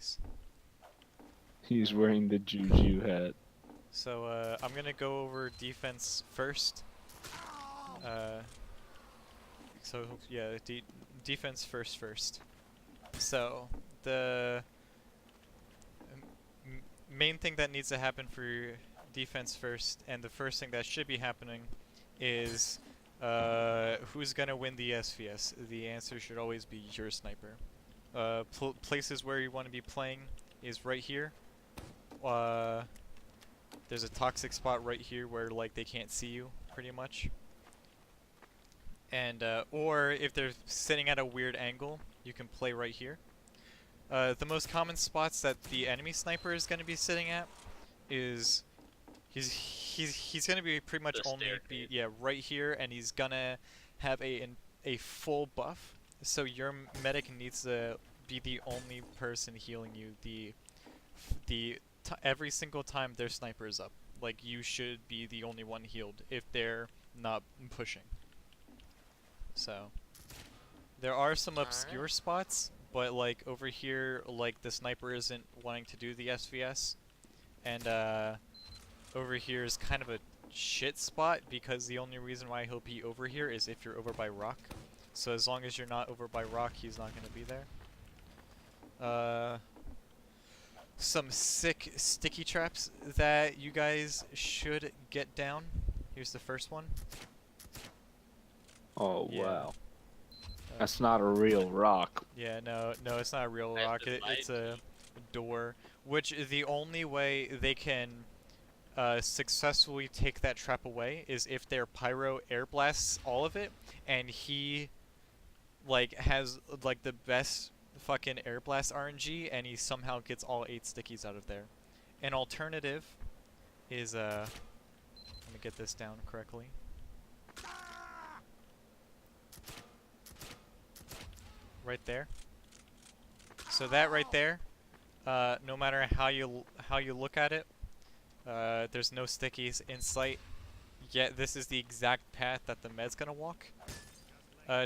Nice. He's wearing the Juju hat. So I'm gonna go over defense first. Uh, so yeah, defense first. So the main thing that needs to happen for your defense first, and the first thing that should be happening, is who's gonna win the SVS? The answer should always be your sniper. Places where you want to be playing is right here. Uh, there's a toxic spot right here where like they can't see you, pretty much. And or if they're sitting at a weird angle, you can play right here. The most common spots that the enemy sniper is going to be sitting at is he's going to be pretty much The only staircase. right here, and he's gonna have a full buff. So your medic needs to be the only person healing you every single time their sniper is up. Like you should be the only one healed if they're not pushing. So there are some obscure Alright. spots, but like over here, like the sniper isn't wanting to do the SVS, and over here is kind of a shit spot because the only reason why he'll be over here is if you're over by rock. So as long as you're not over by rock, he's not going to be there. Some sick sticky traps that you guys should get down. Here's the first one. Oh Yeah. wow. That's not a real rock. Yeah, no, it's not a real I have rock. to It's light a door, which the only way they can successfully take that trap away is if their pyro air blasts all of it, and he like has like the best fucking air blast RNG, and he somehow gets all 8 stickies out of there. An alternative is let me get this down correctly. Right there. So that right there, no matter how you look at it, there's no stickies in sight. Yet this is the exact path that the med's gonna walk.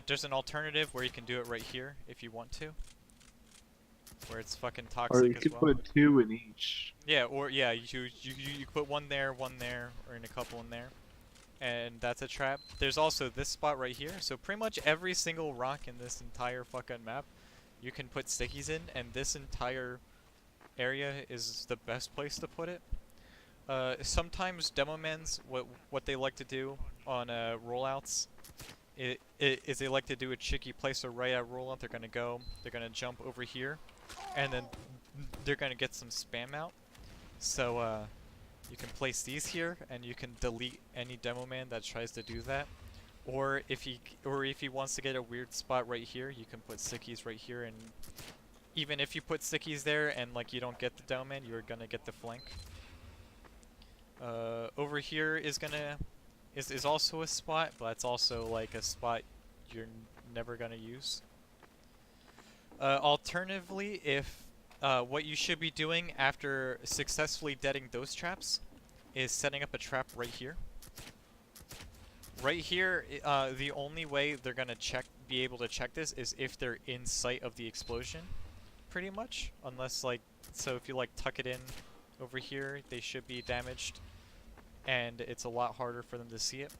There's an alternative where you can do it right here if you want to, where it's fucking Or you toxic as could well. put 2 in each. Yeah, or yeah, you put one there, or in a couple in there, and that's a trap. There's also this spot right here. So pretty much every single rock in this entire fucking map, you can put stickies in, and this entire area is the best place to put it. Sometimes demo men's what they like to do on rollouts is they like to do a cheeky place. So right at rollout, they're gonna jump over here, and then they're gonna get some spam out. So you can place these here, and you can delete any demo man that tries to do that. Or if he wants to get a weird spot right here, you can put stickies right here, and even if you put stickies there and like you don't get the demo man, you're gonna get the flank. Over here is also a spot, but it's also like a spot you're never gonna use. Alternatively, if what you should be doing after successfully deading those traps is setting up a trap right here. Right here, the only way they're gonna be able to check this is if they're in sight of the explosion, pretty much. Unless like, so if you like tuck it in over here, they should be damaged, and it's a lot harder for them to see it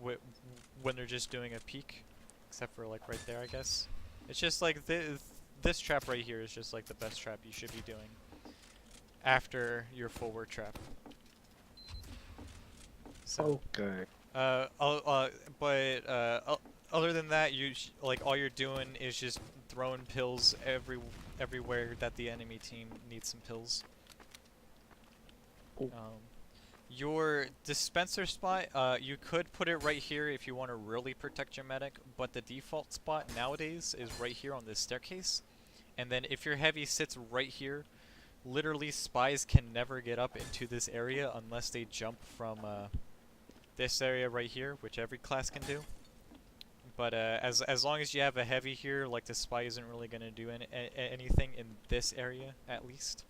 when they're just doing a peek, except for like right there, I guess. It's just like this trap right here is just like the best trap you should be doing after your forward trap. So, Okay. but other than that, like all you're doing is just throwing pills everywhere that the enemy team needs some pills. Oh. Your dispenser spot, you could put it right here if you want to really protect your medic, but the default spot nowadays is right here on this staircase. And then if your heavy sits right here, literally spies can never get up into this area unless they jump from this area right here, which every class can do. But as long as you have a heavy here, like the spy isn't really going to do anything in this area, at least.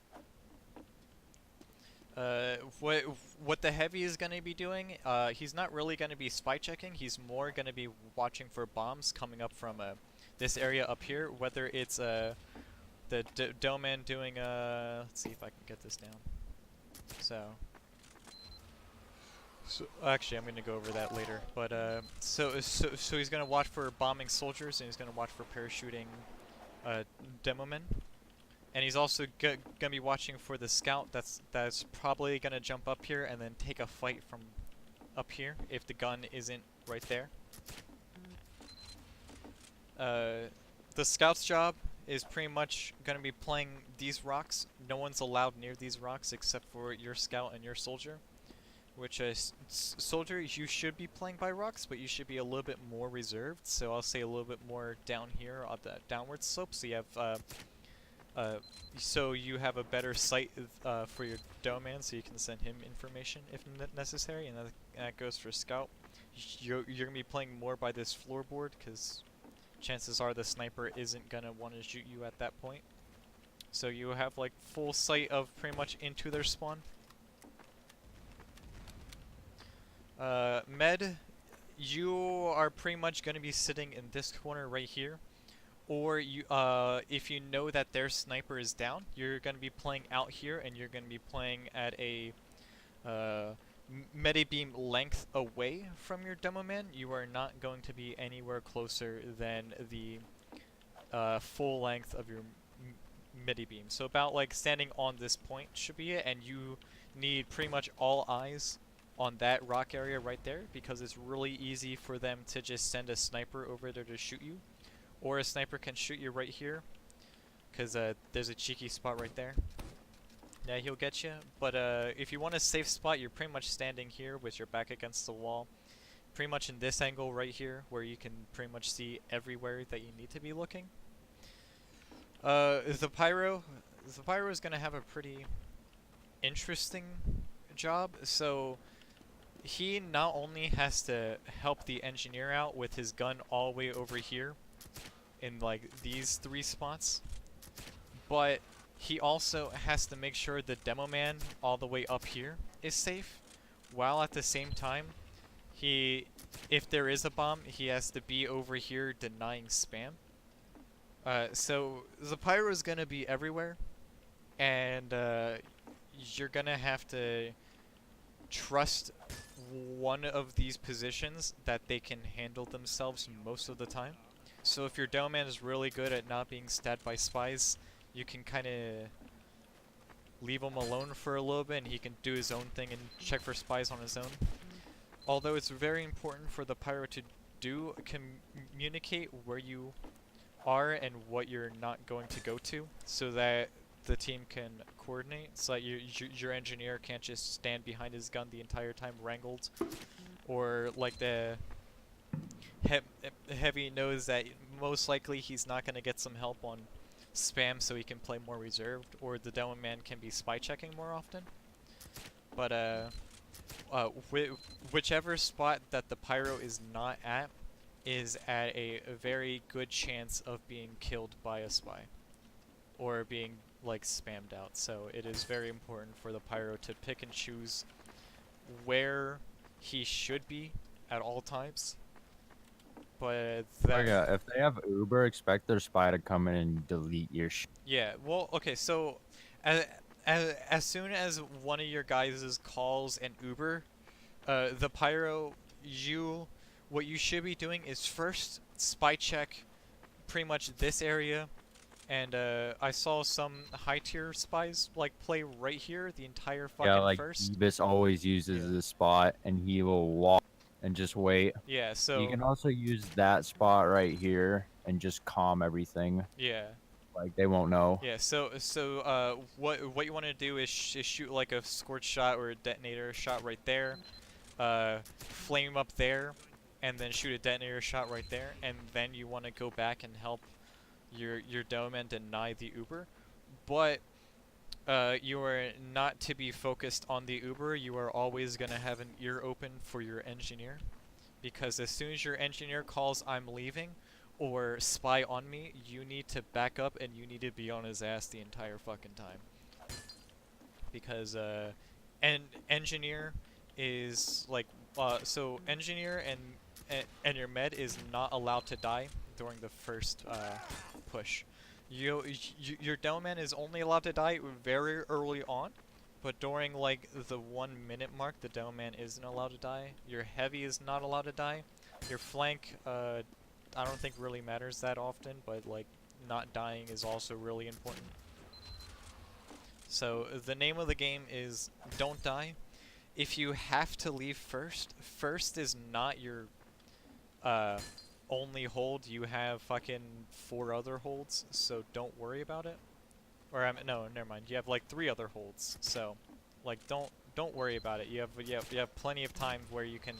What the heavy is going to be doing, he's not really going to be spy checking. He's more going to be watching for bombs coming up from this area up here, whether it's the Doman doing let's see if I can get this down. So actually, I'm gonna go over that later. But so he's gonna watch for bombing soldiers, and he's gonna watch for parachuting demo men, and he's also gonna be watching for the scout that's probably gonna jump up here and then take a fight from up here if the gun isn't right there. The scout's job is pretty much gonna be playing these rocks. No one's allowed near these rocks except for your scout and your soldier. Which soldier, you should be playing by rocks, but you should be a little bit more reserved. So I'll say a little bit more down here on the downward slope. So you have a better sight for your doorman, so you can send him information if necessary. And that goes for scout. You're gonna be playing more by this floorboard because chances are the sniper isn't gonna want to shoot you at that point. So you have like full sight of pretty much into their spawn. Med, you are pretty much going to be sitting in this corner right here, or you, if you know that their sniper is down, you're going to be playing out here, and you're going to be playing at a medi-beam length away from your demo man. You are not going to be anywhere closer than the full length of your medi-beam. So about like standing on this point should be it, and you need pretty much all eyes on that rock area right there, because it's really easy for them to just send a sniper over there to shoot you, or a sniper can shoot you right here, because there's a cheeky spot right there. Yeah, he'll get you, but if you want a safe spot, you're pretty much standing here with your back against the wall, pretty much in this angle right here, where you can pretty much see everywhere that you need to be looking. The Pyro is going to have a pretty interesting job. So he not only has to help the engineer out with his gun all the way over here in like these 3 spots, but he also has to make sure the demo man all the way up here is safe, while at the same time if there is a bomb, he has to be over here denying spam. So the Pyro is gonna be everywhere, and you're gonna have to trust one of these positions that they can handle themselves most of the time. So if your demo man is really good at not being stabbed by spies, you can kind of leave him alone for a little bit and he can do his own thing and check for spies on his own. Although it's very important for the Pyro to communicate where you are and what you're not going to go to, so that the team can coordinate, so that your engineer can't just stand behind his gun the entire time wrangled, or like the Heavy knows that most likely he's not going to get some help on spam, so he can play more reserved, or the demo man can be spy checking more often. But whichever spot that the Pyro is not at is at a very good chance of being killed by a spy, or being like spammed out. So it is very important for the Pyro to pick and choose where he should be at all times. But that, yeah, if they have Uber, expect their spy to come in and delete your shit. yeah, well, okay, so as soon as one of your guys calls an Uber, the Pyro, what you should be doing is first spy check pretty much this area, and I saw some high tier spies like play right here the entire fucking Yeah, like first. Beavis always uses this spot, and he will walk and just wait. Yeah, so You can also use that spot right here and just calm everything. yeah. Like they won't know. Yeah, so what you want to do is shoot like a scorch shot or a detonator shot right there, flame up there, and then shoot a detonator shot right there, and then you want to go back and help your dome and deny the Uber. But you are not to be focused on the Uber. You are always gonna have an ear open for your engineer, because as soon as your engineer calls "I'm leaving" or "spy on me," you need to back up and you need to be on his ass the entire fucking time. Because engineer is like so engineer and your med is not allowed to die during the first push. Your Delman is only allowed to die very early on, but during like the 1 minute mark, the Delman isn't allowed to die. Your heavy is not allowed to die. Your flank, I don't think really matters that often, but like not dying is also really important. So the name of the game is Don't Die. If you have to leave first, first is not your uh, only hold. You have fucking 4 other holds, so don't worry about it. Or no, never mind. You have like 3 other holds, so like don't worry about it. You have plenty of time where you can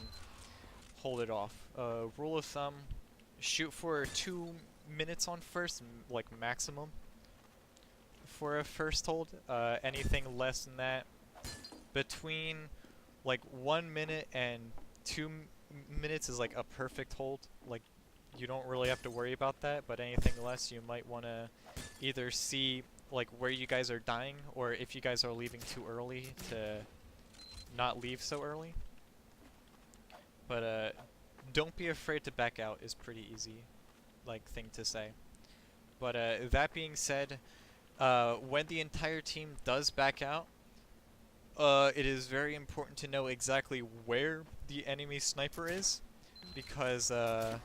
hold it off. Rule of thumb: shoot for 2 minutes on first, like maximum for a first hold. Anything less than that, between like 1 minute and 2 minutes is like a perfect hold. Like you don't really have to worry about that, but anything less you might want to either see like where you guys are dying, or if you guys are leaving too early to not leave so early. But don't be afraid to back out is pretty easy like thing to say. But that being said, when the entire team does back out, it is very important to know exactly where the enemy sniper is, because the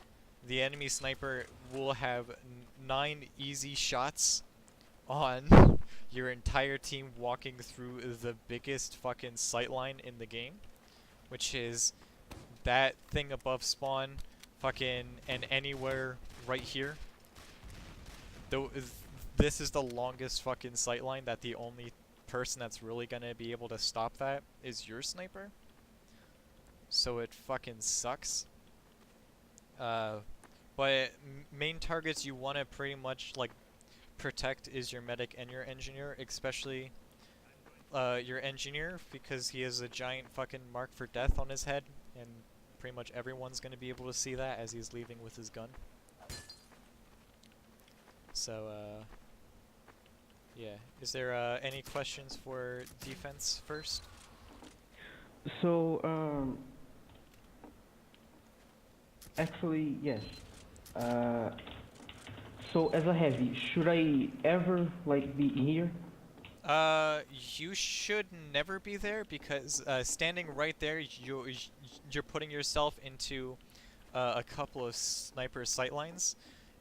enemy sniper will have 9 easy shots on your entire team walking through the biggest fucking sightline in the game, which is that thing above spawn, fucking, and anywhere right here. Though this is the longest fucking sightline that the only person that's really gonna be able to stop that is your sniper. So it fucking sucks. But main targets you want to pretty much like protect is your medic and your engineer, especially your engineer, because he has a giant fucking mark for death on his head, and pretty much everyone's gonna be able to see that as he's leaving with his gun. So yeah. Is there any questions for defense first? So, actually, yes. Uh, so as a heavy, should I ever like be here? You should never be there, because standing right there, you're putting yourself into a couple of sniper sightlines,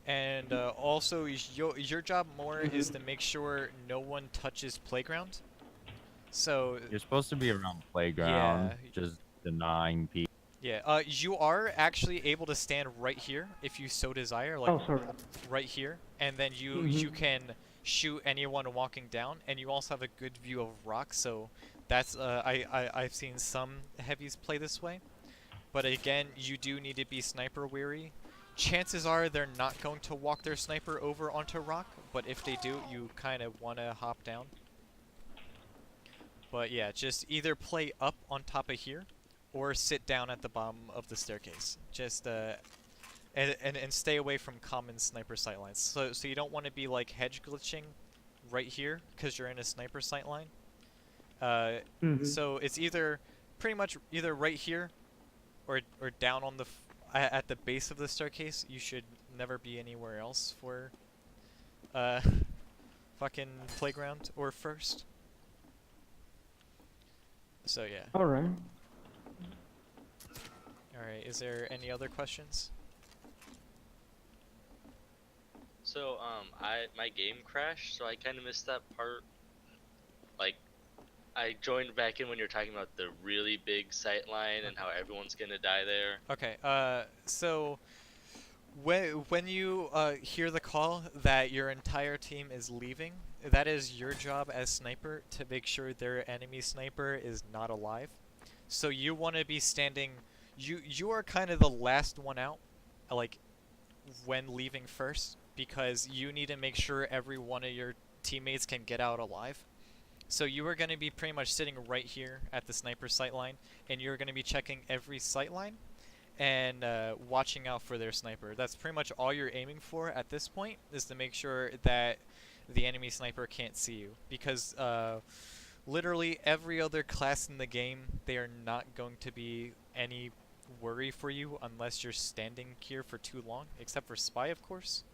and also your job more is to make sure no one touches playground. So You're supposed to be around the playground, Yeah. just denying people. yeah, you are actually able to stand right here if you so desire, like Oh, sorry. right here, and then you Mhm. can shoot anyone walking down, and you also have a good view of rocks. So that's I've seen some heavies play this way, but again, you do need to be sniper weary. Chances are they're not going to walk their sniper over onto rock, but if they do, you kind of want to hop down. But yeah, just either play up on top of here, or sit down at the bottom of the staircase. Just and stay away from common sniper sightlines. So you don't want to be like hedge glitching right here because you're in a sniper sightline. Mhm. So it's either pretty much either right here, or down on the at the base of the staircase. You should never be anywhere else for uh fucking playground or first. So yeah. All right. All right. Is there any other questions? So, my game crashed, so I kind of missed that part. Like, I joined back in when you're talking about the really big sight line and how everyone's gonna die there. Okay. So when you hear the call that your entire team is leaving, that is your job as sniper to make sure their enemy sniper is not alive. So you want to be standing. You are kind of the last one out, like when leaving first, because you need to make sure every one of your teammates can get out alive. So you are going to be pretty much sitting right here at the sniper sight line, and you're going to be checking every sight line and watching out for their sniper. That's pretty much all you're aiming for at this point, is to make sure that the enemy sniper can't see you. Because literally every other class in the game, they are not going to be any worry for you unless you're standing here for too long, except for Spy, of course.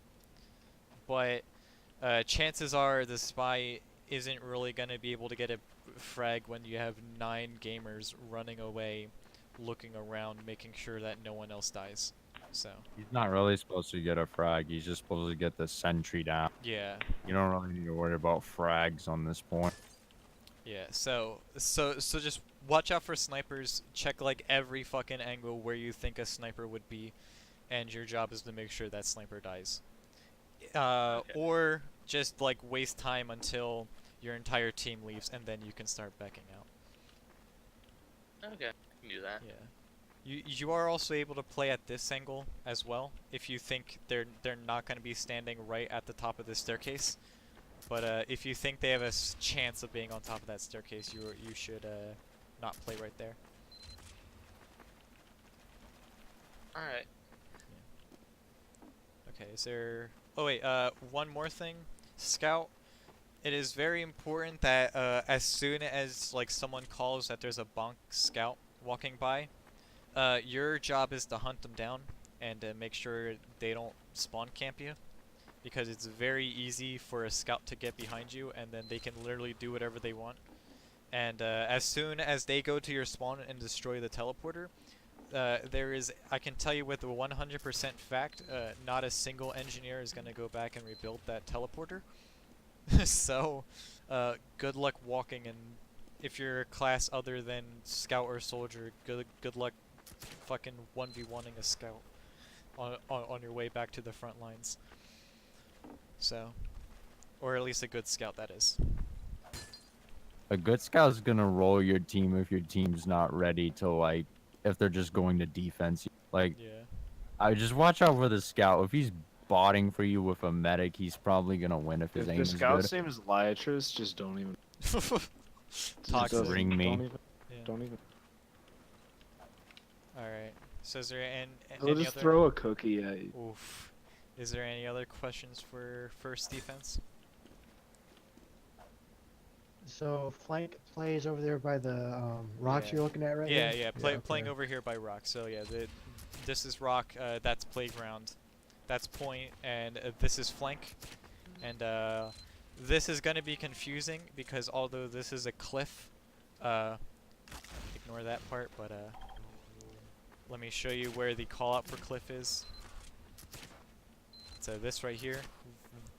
But chances are the spy isn't really gonna be able to get a frag when you have 9 gamers running away, looking around, making sure that no one else dies. So, He's not really supposed to get a frag. He's just supposed to get the sentry down. yeah. You don't really need to worry about frags on this point. Yeah, so just watch out for snipers. Check like every fucking angle where you think a sniper would be, and your job is to make sure that sniper dies. Okay. Or just like waste time until your entire team leaves, and then you can start backing out. Okay, I can do that. Yeah. You are also able to play at this angle as well if you think they're not going to be standing right at the top of the staircase. But if you think they have a chance of being on top of that staircase, you should not play right there. All right. Okay, is there... Oh wait, one more thing. Scout, it is very important that as soon as like someone calls that there's a bonk scout walking by, your job is to hunt them down and make sure they don't spawn camp you. Because it's very easy for a scout to get behind you, and then they can literally do whatever they want. And as soon as they go to your spawn and destroy the teleporter, there is, I can tell you with a 100% fact, not a single engineer is going to go back and rebuild that teleporter. So, good luck walking, and if you're a class other than scout or soldier, good luck fucking 1v1ing a scout on your way back to the front lines. So, or at least a good scout, that is. A good scout's gonna roll your team if your team's not ready to, like, if they're just going to defense. Like, Yeah. I just watch out for the scout. If he's botting for you with a medic, he's probably gonna win if his If aim the is scout's good. name is Liatrus, just don't even. Toxic. Just Ring me. Don't even. Yeah. Don't even. Alright. So is there He'll any just other... throw a cookie at you. Oof. Is there any other questions for first defense? So flank plays over there by the rocks Yeah. you're looking at right Yeah, here? yeah, playing okay. over here by rock. So yeah, this is rock, that's playground, that's point, and this is flank. And this is gonna be confusing because although this is a cliff, ignore that part, but let me show you where the call out for cliff is. So this right here,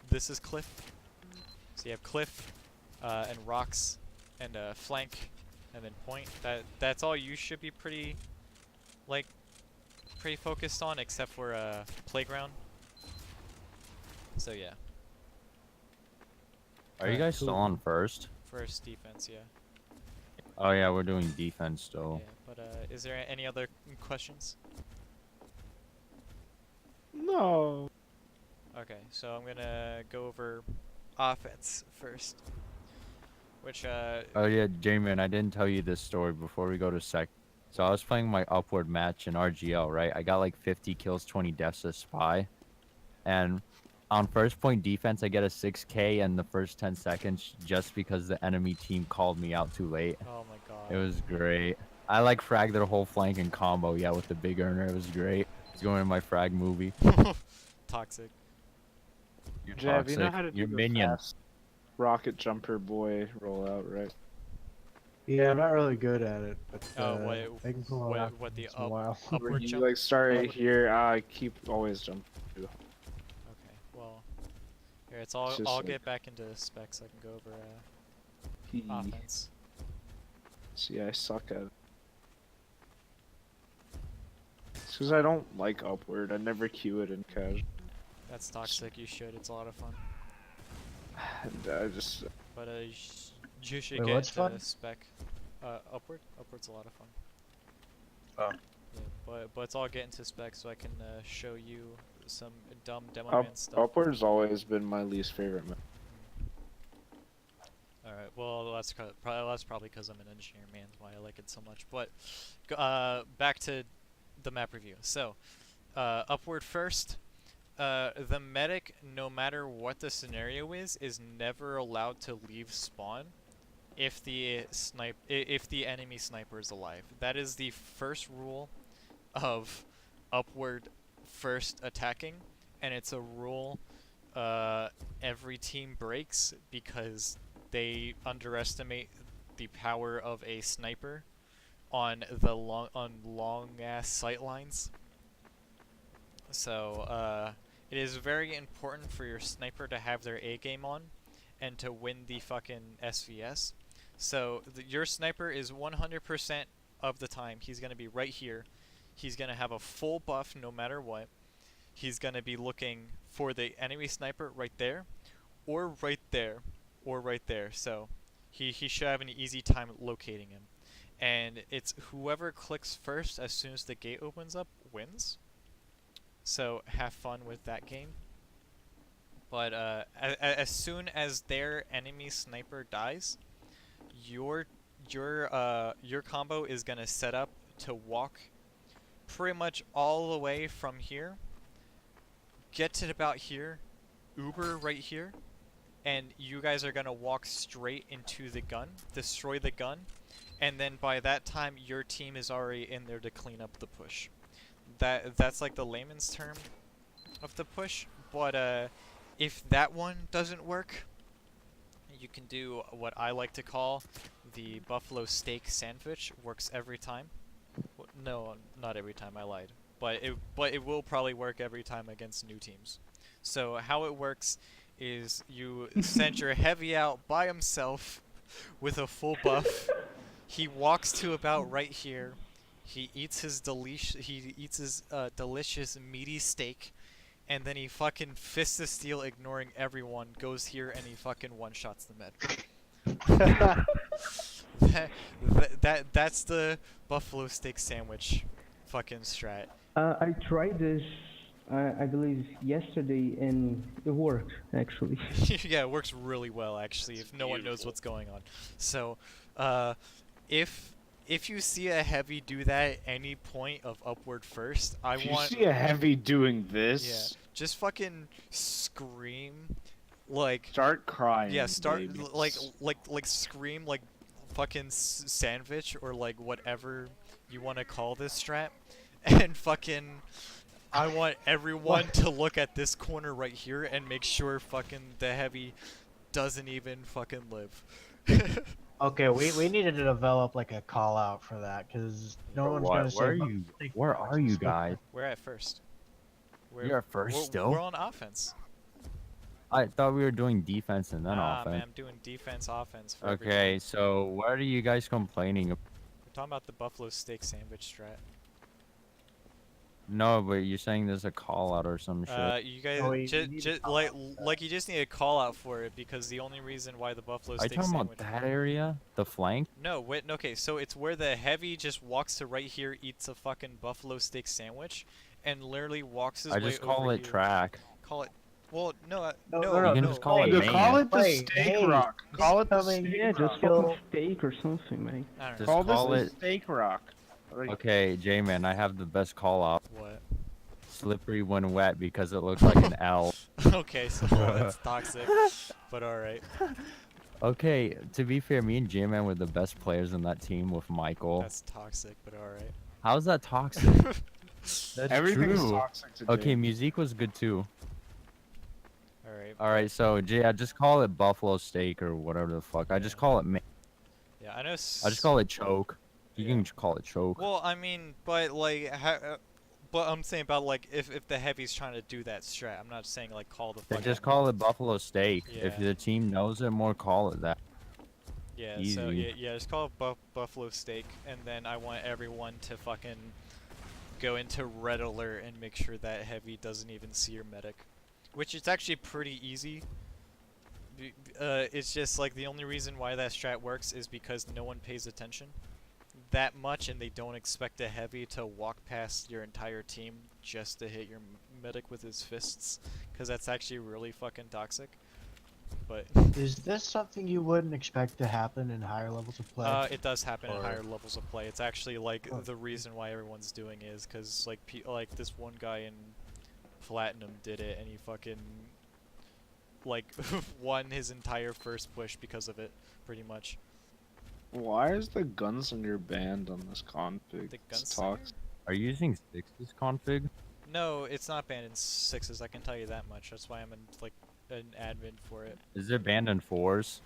this is cliff. So you have cliff, and rocks, and flank, and then point. That's all you should be pretty focused on, except for playground. So yeah, Are you guys still on first? first defense, yeah. Oh yeah, we're doing defense Yeah, still. but is there any other questions? No. Okay, so I'm gonna go over offense first, which Oh yeah, J-Man, I didn't tell you this story before we go to sec. So I was playing my upward match in RGL, right? I got like 50 kills, 20 deaths as spy. And on first point defense, I get a 6K in the first 10 seconds just because the enemy team called me out too late. oh my god. It was great. I like fragged their whole flank and combo, yeah, with the big earner. It was great. It's going in my frag movie. Toxic. You're Jav, you know toxic. how to do You're the minion. fast rocket jumper boy rollout, right? Yeah, I'm not really good at it, but Oh, I can pull it off what the once in a while. Where upward you jump? like start right Oh. here, I keep always jumping. Okay, well, here it's all. It's just I'll like- get back into specs. So I can go over He- offense. See, I suck at it. It's because I don't like upward. I never queue it in casual. That's toxic. You should. It's a lot of fun. And I just. But you should Wait, get what's into fun? spec. Upward. Upward's a lot of fun. Oh. Yeah, but it's all get into spec so I can show you some dumb demo Up, man stuff. upward's always been my least favorite map. All right. Well, that's probably because I'm an engineer, man. Why I like it so much. But back to the map review. So, upward first. The medic, no matter what the scenario is never allowed to leave spawn if the enemy sniper is alive. That is the first rule of upward first attacking, and it's a rule every team breaks because they underestimate the power of a sniper on long ass sight lines. So it is very important for your sniper to have their A game on and to win the fucking SVS. So your sniper is 100% of the time he's gonna be right here. He's gonna have a full buff no matter what. He's gonna be looking for the enemy sniper right there, or right there, or right there. So he should have an easy time locating him. And it's whoever clicks first as soon as the gate opens up wins. So have fun with that game. But as soon as their enemy sniper dies, your combo is gonna set up to walk pretty much all the way from here, get to about here, Uber right here, and you guys are gonna walk straight into the gun, destroy the gun, and then by that time your team is already in there to clean up the push. That's like the layman's term of the push, but if that one doesn't work, you can do what I like to call the buffalo steak sandwich. Works every time. No, not every time, I lied. But it will probably work every time against new teams. So how it works is you send your heavy out by himself with a full buff. He walks to about right here. He eats his delicious meaty steak, and then he fucking fists of steel, ignoring everyone. Goes here and he fucking one-shots the med. That's the buffalo steak sandwich, fucking strat. I tried this, I believe, yesterday, and it worked, actually. Yeah, it works really well actually. If no one knows what's going on. So, if you see a heavy do that at any point of upward first, If you see a heavy doing yeah, this, just fucking scream, like start crying. yeah, start babies. like scream like fucking sandwich or like whatever you want to call this strat, and fucking I want everyone to look at this corner right here and make sure fucking the heavy doesn't even fucking live. Okay, we needed to develop like a call out for that because no one's gonna say. Where are you? Where are you guys? We're at first. You're at first still? We're on offense. I thought we were doing defense and then Man, offense. I'm doing defense, offense. For Okay, so what are you guys complaining? We're talking about the buffalo steak sandwich strat. No, but you're saying there's a call out or some shit. You guys Oh, you need to call like you just need a call out for it because the only reason why the buffalo Are you steak talking sandwich. about that area? The flank? No, wait. Okay, so it's where the heavy just walks to right here, eats a fucking buffalo steak sandwich, and literally walks his I way just call over it here. track. Call it. Well, no, No, no, no, You can no. just call it Hey, No, main. call it the Wait, steak hey, rock. Call it the coming- steak Yeah, just rock. fucking steak or something, man. I don't know. Just Call call this it- the steak rock. Like, Okay, J-Man, I have the best call out. What? Slippery when wet because it looks like an L. Okay, so that's toxic, but all right. Okay, to be fair, me and J-Man were the best players in that team with Michael. That's toxic, but all right. How's that toxic? That's everything's true. toxic today. Okay, music was good too. All right. Alright, so Jay, I just call it buffalo steak or whatever the fuck. I just call it Yeah, I know. I just call it choke. You Yeah. can just call it choke. Well, I mean, but like, but I'm saying about like if the heavy's trying to do that strat, I'm not saying like call the. They fuck just out. call it buffalo steak. If Yeah. the team knows it more, call it that. Yeah. So easy. yeah, just call it buffalo steak, and then I want everyone to fucking go into red alert and make sure that heavy doesn't even see your medic, which is actually pretty easy. It's just like the only reason why that strat works is because no one pays attention that much, and they don't expect a heavy to walk past your entire team just to hit your medic with his fists, because that's actually really fucking toxic. But Is this something you wouldn't expect to happen in higher levels of play? it does happen in Or- higher levels of play. It's actually like Oh. the reason why everyone's doing is because like like this one guy in Platinum did it, and he fucking like won his entire first push because of it, pretty much. Why is the gunslinger banned on this config? The It's gunslinger? toxic. Are you using 6's config? No, it's not banned in 6s, I can tell you that much. That's why I'm like an admin for it. Is it banned in 4s?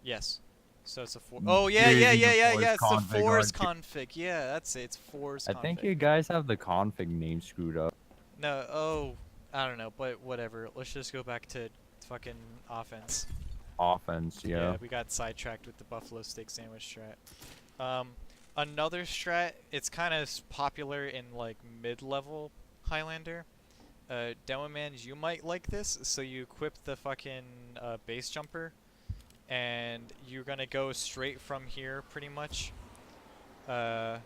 Yes. So it's a 4. Oh yeah, yeah, Using the yeah, yeah, fours yeah. It's the config, 4s aren't config. Yeah, that's it. It's 4s I config. think you guys have the config name screwed up. No, oh, I don't know, but whatever. Let's just go back to fucking offense. Offense, yeah. We got sidetracked with the buffalo steak sandwich strat. Another strat, it's kind of popular in like mid-level Highlander. Demoman, you might like this. So you equip the fucking base jumper, and you're gonna go straight from here, pretty much. You're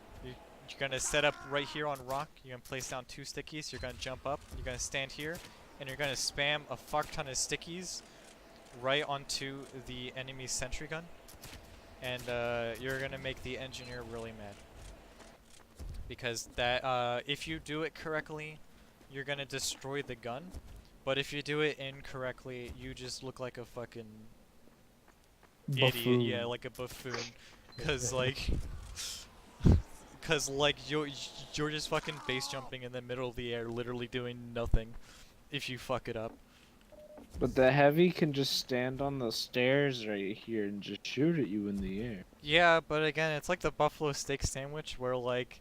gonna set up right here on rock. You're gonna place down 2 stickies. You're gonna jump up. You're gonna stand here, and you're gonna spam a fuck ton of stickies right onto the enemy sentry gun, and you're gonna make the engineer really mad, because that if you do it correctly, you're gonna destroy the gun, but if you do it incorrectly, you just look like a fucking idiot. Yeah, like a buffoon, cause like you're just fucking base jumping in the middle of the air, literally doing nothing if you fuck it up. But the heavy can just stand on the stairs right here and just shoot at you in the air. Yeah, but again, it's like the buffalo steak sandwich where like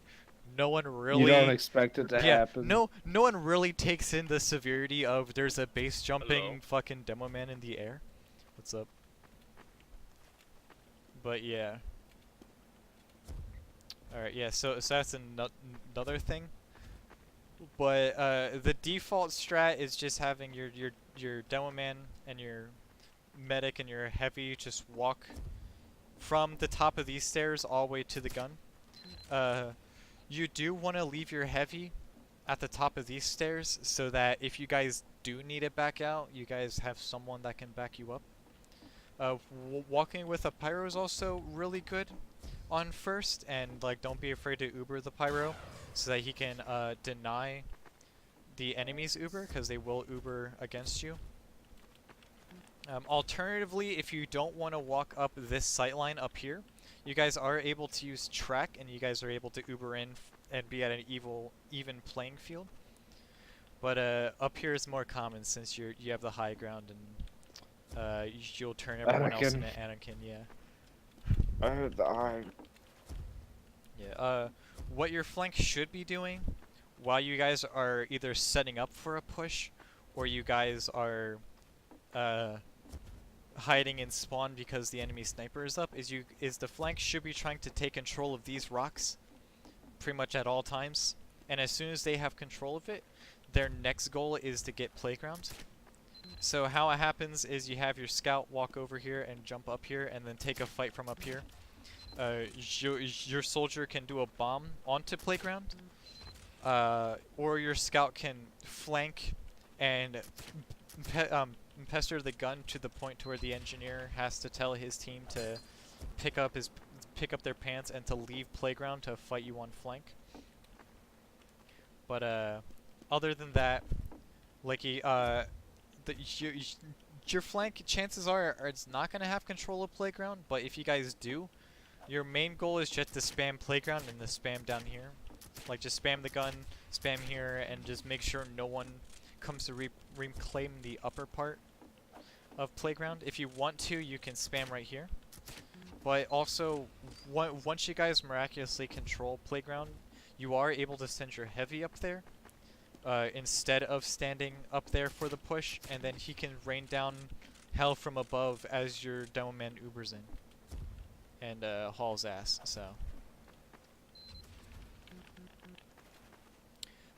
no one really You don't expect it to happen. no one really takes in the severity of there's a base jumping Hello? fucking demo man in the air. What's up? But yeah. Alright, yeah, so that's another thing. But the default strat is just having your demo man and your medic and your heavy just walk from the top of these stairs all the way to the gun. You do want to leave your heavy at the top of these stairs so that if you guys do need it back out, you guys have someone that can back you up. Walking with a pyro is also really good on first, and like don't be afraid to uber the pyro so that he can deny the enemy's uber, because they will uber against you. Alternatively, if you don't want to walk up this sightline up here, you guys are able to use track, and you guys are able to uber in and be at an even playing field. But up here is more common since you have the high ground, and you'll turn everyone else into Anakin. Yeah. Yeah. What your flank should be doing while you guys are either setting up for a push, or you guys are hiding in spawn because the enemy sniper is up, is the flank should be trying to take control of these rocks pretty much at all times. And as soon as they have control of it, their next goal is to get playground. So how it happens is you have your scout walk over here and jump up here and then take a fight from up here. Your soldier can do a bomb onto playground, or your scout can flank and pester the gun to the point to where the engineer has to tell his team to pick up their pants and to leave playground to fight you on flank. But other than that, like your flank, chances are it's not gonna have control of playground. But if you guys do, your main goal is just to spam playground and to spam down here. Like just spam the gun, spam here, and just make sure no one comes to reclaim the upper part of playground. If you want to, you can spam right here. But also, once you guys miraculously control playground, you are able to send your heavy up there instead of standing up there for the push, and then he can rain down hell from above as your demo man ubers in and hauls ass. So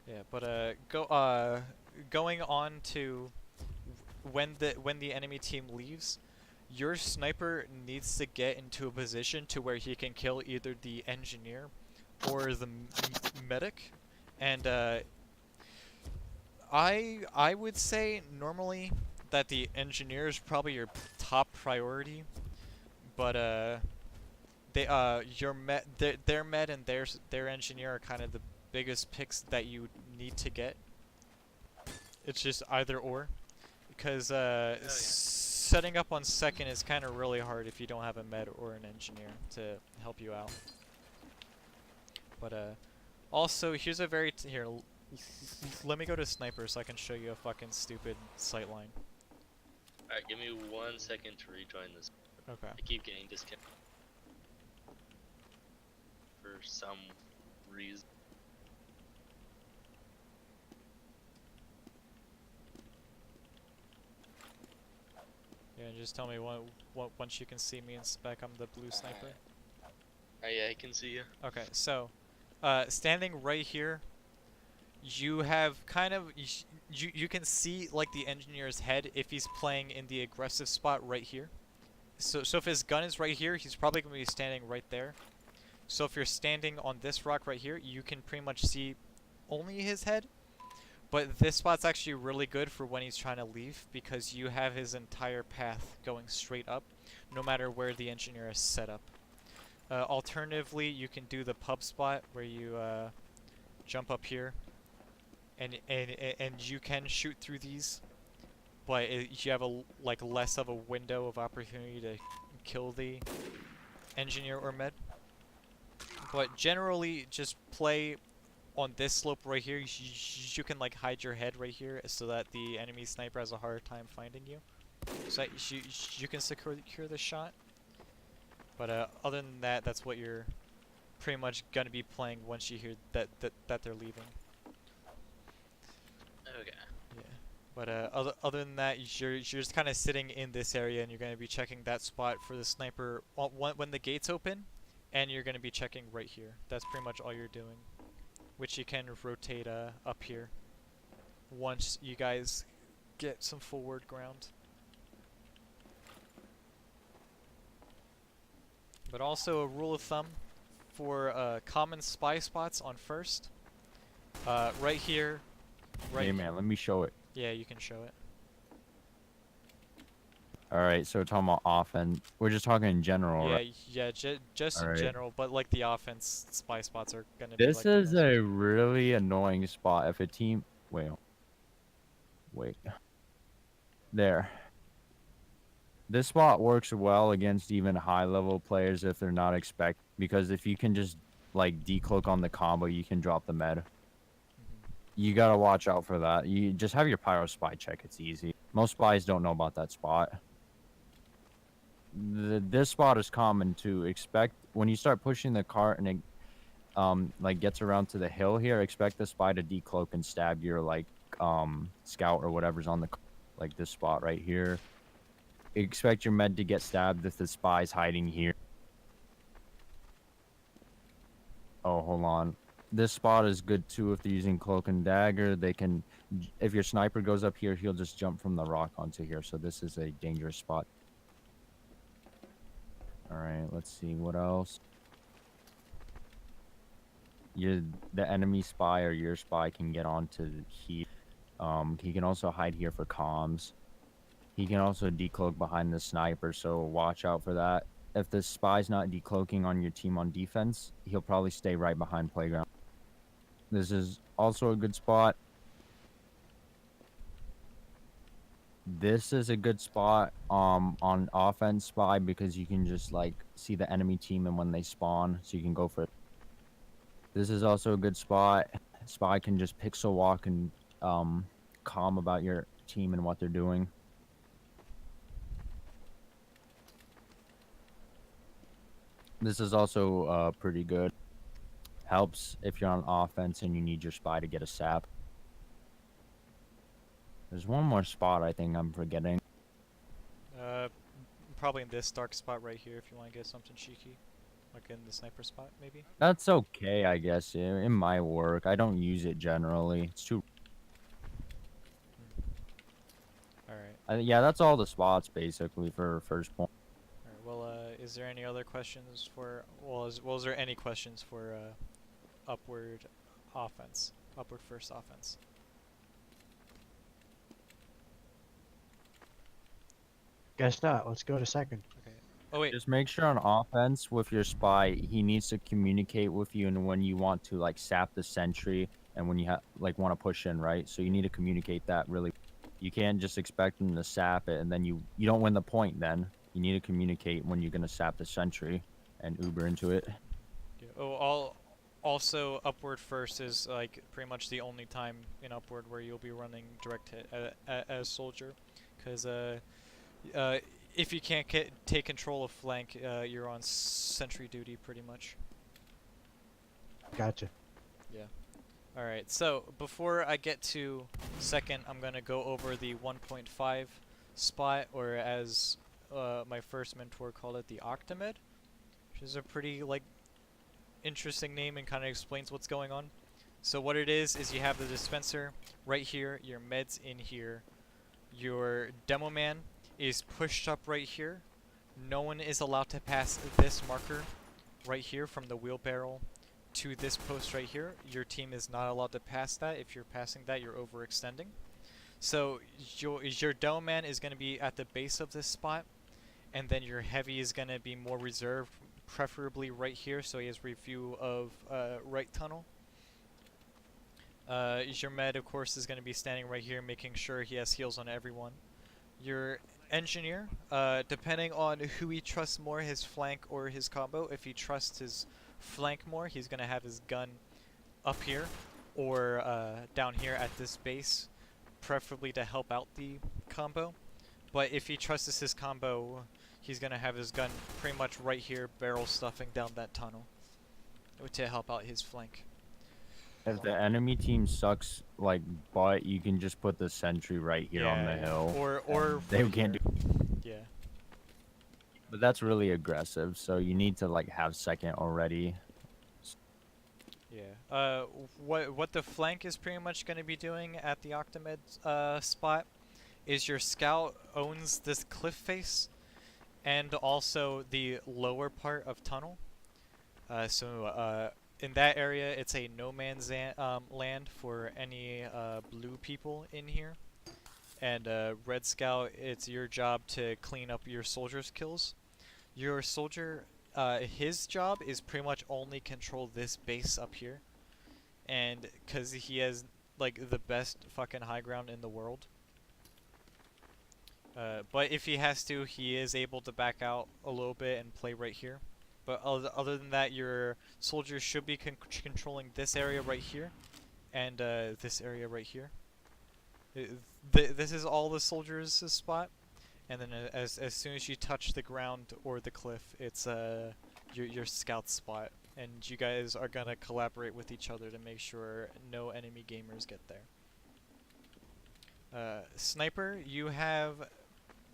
yeah, but going on to when the enemy team leaves, your sniper needs to get into a position to where he can kill either the engineer or the medic, and I would say normally that the engineer is probably your top priority, but their med and their engineer are kind of the biggest picks that you need to get. It's just either or, because setting up on second is kind of really hard if you don't have a med or an engineer to help you out. But also, here's a Let me go to sniper so I can show you a fucking stupid sight line. Alright, give me 1 second to rejoin this. Okay. I keep getting disconnected for some reason. Yeah, just tell me once you can see me in spec. I'm the blue sniper. Oh yeah, I can see you. Okay, so, standing right here, you have kind of you can see like the engineer's head if he's playing in the aggressive spot right here. So if his gun is right here, he's probably gonna be standing right there. So if you're standing on this rock right here, you can pretty much see only his head. But this spot's actually really good for when he's trying to leave because you have his entire path going straight up, no matter where the engineer is set up. Alternatively, you can do the pub spot where you jump up here, and you can shoot through these, but you have like less of a window of opportunity to kill the engineer or med. But generally, just play on this slope right here. You can like hide your head right here so that the enemy sniper has a harder time finding you, so that you can secure the shot. But other than that, that's what you're pretty much gonna be playing once you hear that they're leaving. Okay. Yeah. But other than that, you're just kind of sitting in this area, and you're gonna be checking that spot for the sniper when the gates open, and you're gonna be checking right here. That's pretty much all you're doing, which you can rotate up here once you guys get some forward ground. But also a rule of thumb for common spy spots on first. Right here. Right. Hey man, let me show it. Yeah, you can show it. All right, so we're talking about offense. We're just talking in general, Yeah, right? yeah, just in Alright. general. But like the offense spy spots are gonna be This like the is most- a really annoying spot. If a team, wait, there. This spot works well against even high-level players if they're not expect, because if you can just like decloak on the combo, you can drop the med. Mhm. You gotta watch out for that. You just have your pyro spy check. It's easy. Most spies don't know about that spot. This spot is common to expect when you start pushing the cart and it like gets around to the hill here. Expect the spy to decloak and stab your like scout or whatever's on the like this spot right here. Expect your med to get stabbed if the spy's hiding here. Oh, hold on. This spot is good too if they're using cloak and dagger. They can, if your sniper goes up here, he'll just jump from the rock onto here. So this is a dangerous spot. All right, let's see what else. The enemy spy or your spy can get onto here. He can also hide here for comms. He can also decloak behind the sniper, so watch out for that. If the spy's not decloaking on your team on defense, he'll probably stay right behind playground. This is also a good spot. This is a good spot on offense spy because you can just like see the enemy team and when they spawn, so you can go for it. This is also a good spot. Spy can just pixel walk and calm about your team and what they're doing. This is also pretty good. Helps if you're on offense and you need your spy to get a sap. There's one more spot I think I'm forgetting. Probably in this dark spot right here if you want to get something cheeky, like in the sniper spot maybe. That's okay, I guess. It might work. I don't use it generally. It's too. All right. Yeah, that's all the spots basically for first point. All right. Well, is there any other questions for? Well, is there any questions for upward offense, upward first offense? Guess not. Let's go to second. Okay. Oh wait. Just make sure on offense with your spy, he needs to communicate with you, and when you want to like sap the sentry, and when you like want to push in, right? So you need to communicate that really. You can't just expect him to sap it, and then you don't win the point. Then you need to communicate when you're gonna sap the sentry, and Uber into it. Yeah. Oh, Also, upward first is like pretty much the only time in upward where you'll be running direct hit as soldier, because if you can't take control of flank, you're on sentry duty pretty much. Gotcha. Alright, so before I get to second, I'm gonna go over the 1.5 spot, or as my first mentor called it, the Octamed, which is a pretty like interesting name and kind of explains what's going on. So what it is you have the dispenser right here, your meds in here, your demo man is pushed up right here. No one is allowed to pass this marker right here from the wheelbarrow to this post right here. Your team is not allowed to pass that. If you're passing that, you're overextending. So your demo man is going to be at the base of this spot, and then your heavy is going to be more reserved, preferably right here, so he has review of right tunnel. Your med, of course, is going to be standing right here, making sure he has heals on everyone. Your engineer, depending on who he trusts more, his flank or his combo, if he trusts his flank more, he's going to have his gun up here or down here at this base, preferably to help out the combo. But if he trusts his combo, he's going to have his gun pretty much right here, barrel stuffing down that tunnel to help out his flank. If the enemy team sucks like butt, you can just put the sentry right here on the hill. Or they right can't do. here. Yeah. But that's really aggressive, so you need to like have second already. Yeah. What the flank is pretty much going to be doing at the Octamed spot is your scout owns this cliff face and also the lower part of tunnel. In that area, it's a no man's land for any blue people in here. And Red Scout, it's your job to clean up your soldiers' kills. Your soldier, his job is pretty much only control this base up here. And because he has like the best fucking high ground in the world. But if he has to, he is able to back out a little bit and play right here. But other than that, your soldiers should be controlling this area right here, and this area right here. This is all the soldiers' spot, and then as soon as you touch the ground or the cliff, it's your scout spot, and you guys are gonna collaborate with each other to make sure no enemy gamers get there. Sniper, you have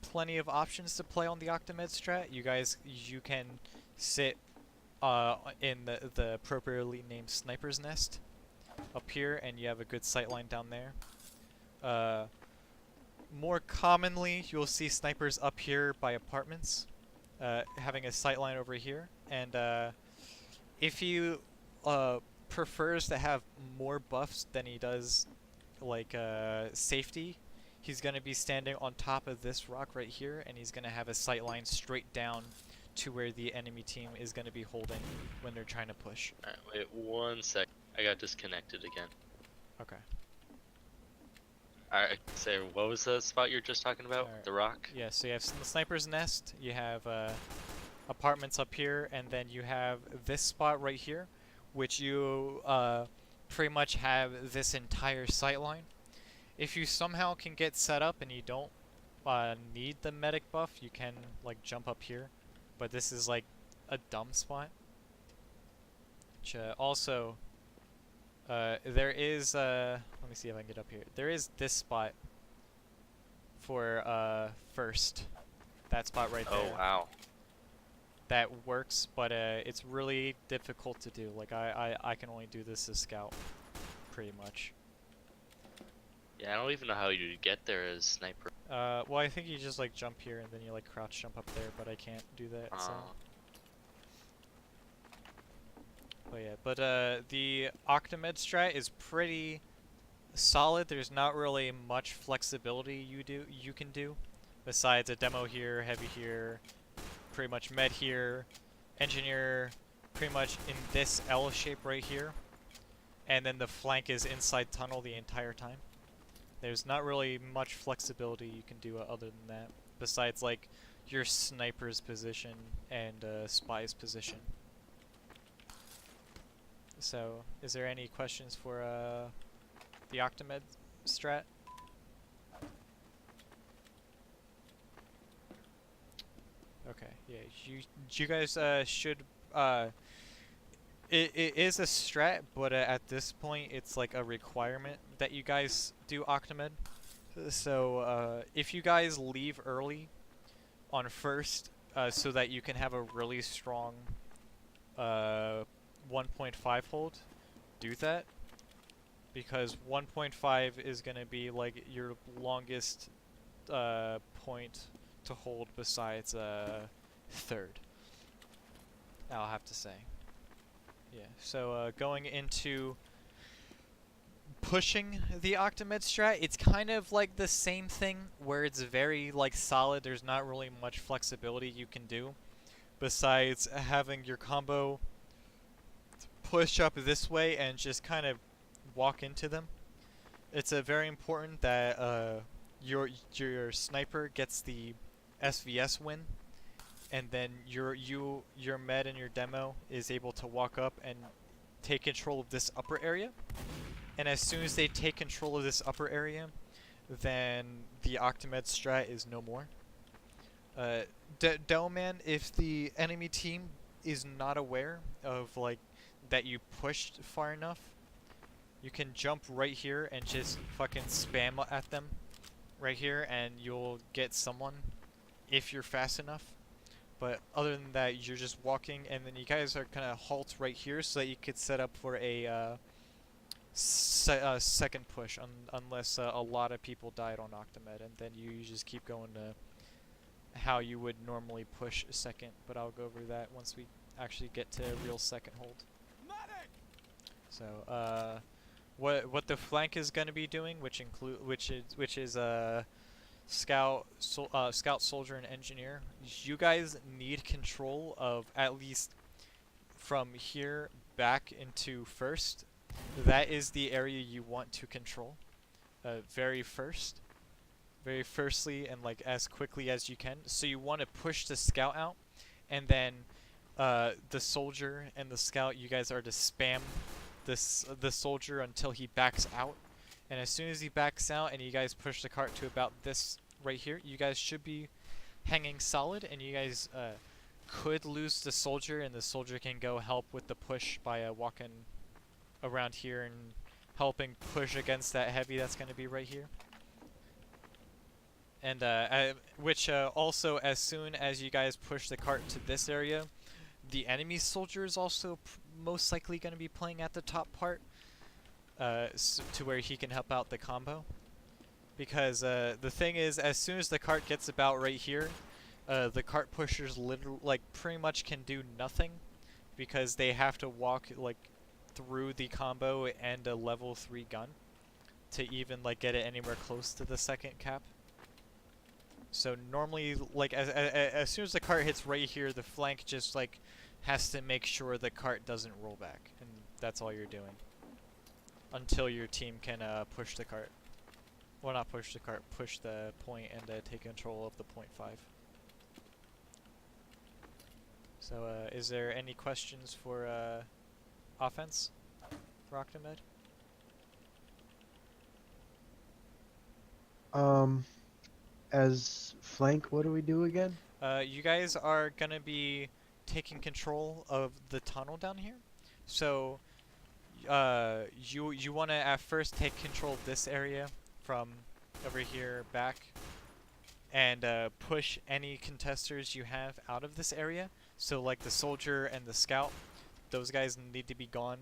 plenty of options to play on the Octamed strat. You can sit in the appropriately named sniper's nest up here, and you have a good sight line down there. More commonly, you'll see snipers up here by apartments, having a sight line over here. And if he prefers to have more buffs than he does like safety, he's going to be standing on top of this rock right here, and he's going to have a sight line straight down to where the enemy team is going to be holding when they're trying to push. Alright, wait 1 sec. I got disconnected again. Okay. Alright, say, what was the spot you were just talking about? Alright. The rock? Yeah, so you have the sniper's nest, you have apartments up here, and then you have this spot right here, which you pretty much have this entire sight line. If you somehow can get set up and you don't need the medic buff, you can like jump up here. But this is like a dumb spot. Which, also, there is, let me see if I can get up here. There is this spot for first. That spot right there. Oh, wow. That works, but it's really difficult to do. Like I can only do this as scout, pretty much. Yeah, I don't even know how you get there as sniper. Well, I think you just like jump here and then you like crouch jump up there, but I can't do that. So. But yeah, but the Octamed strat is pretty solid. There's not really much flexibility you can do, besides a demo here, heavy here, pretty much med here, engineer, pretty much in this L shape right here, and then the flank is inside tunnel the entire time. There's not really much flexibility you can do other than that, besides like your sniper's position and spy's position. So, is there any questions for the Octamed strat? Okay, yeah, you guys should it is a strat, but at this point it's like a requirement that you guys do Octamed. So if you guys leave early on first, so that you can have a really strong 1.5 hold, do that, because 1.5 is gonna be like your longest point to hold besides third, I'll have to say. Yeah, so going into pushing the Octamed strat, it's kind of like the same thing where it's very like solid. There's not really much flexibility you can do besides having your combo push up this way and just kind of walk into them. It's very important that your sniper gets the SVS win, and then your med and your demo is able to walk up and take control of this upper area. And as soon as they take control of this upper area, then the Octamed strat is no more. Delman, if the enemy team is not aware of like that you pushed far enough, you can jump right here and just fucking spam at them right here, and you'll get someone if you're fast enough. But other than that, you're just walking, and then you guys are gonna halt right here so that you could set up for a second push, unless a lot of people died on Octamed, and then you just keep going to how you would normally push a second. But I'll go over that once we actually get to real second hold. So what the flank is gonna be doing, which is scout, soldier, and engineer. You guys need control of at least from here back into first. That is the area you want to control. Very firstly, and like as quickly as you can. So you want to push the scout out, and then the soldier and the scout, you guys are to spam the soldier until he backs out. And as soon as he backs out and you guys push the cart to about this right here, you guys should be hanging solid, and you guys could lose the soldier, and the soldier can go help with the push by walking around here and helping push against that heavy that's going to be right here. And which also, as soon as you guys push the cart to this area, the enemy soldier is also most likely going to be playing at the top part, to where he can help out the combo. Because the thing is, as soon as the cart gets about right here, the cart pushers literally, like, pretty much can do nothing, because they have to walk like through the combo and a level 3 gun to even like get it anywhere close to the second cap. So normally, like, as soon as the cart hits right here, the flank just like has to make sure the cart doesn't roll back, and that's all you're doing until your team can push the cart. Well, not push the cart, push the point and take control of the point 5. So, is there any questions for offense for Octamed? As flank, what do we do again? You guys are gonna be taking control of the tunnel down here. So, you wanna at first take control of this area from over here back, and push any contesters you have out of this area. So like the soldier and the scout, those guys need to be gone.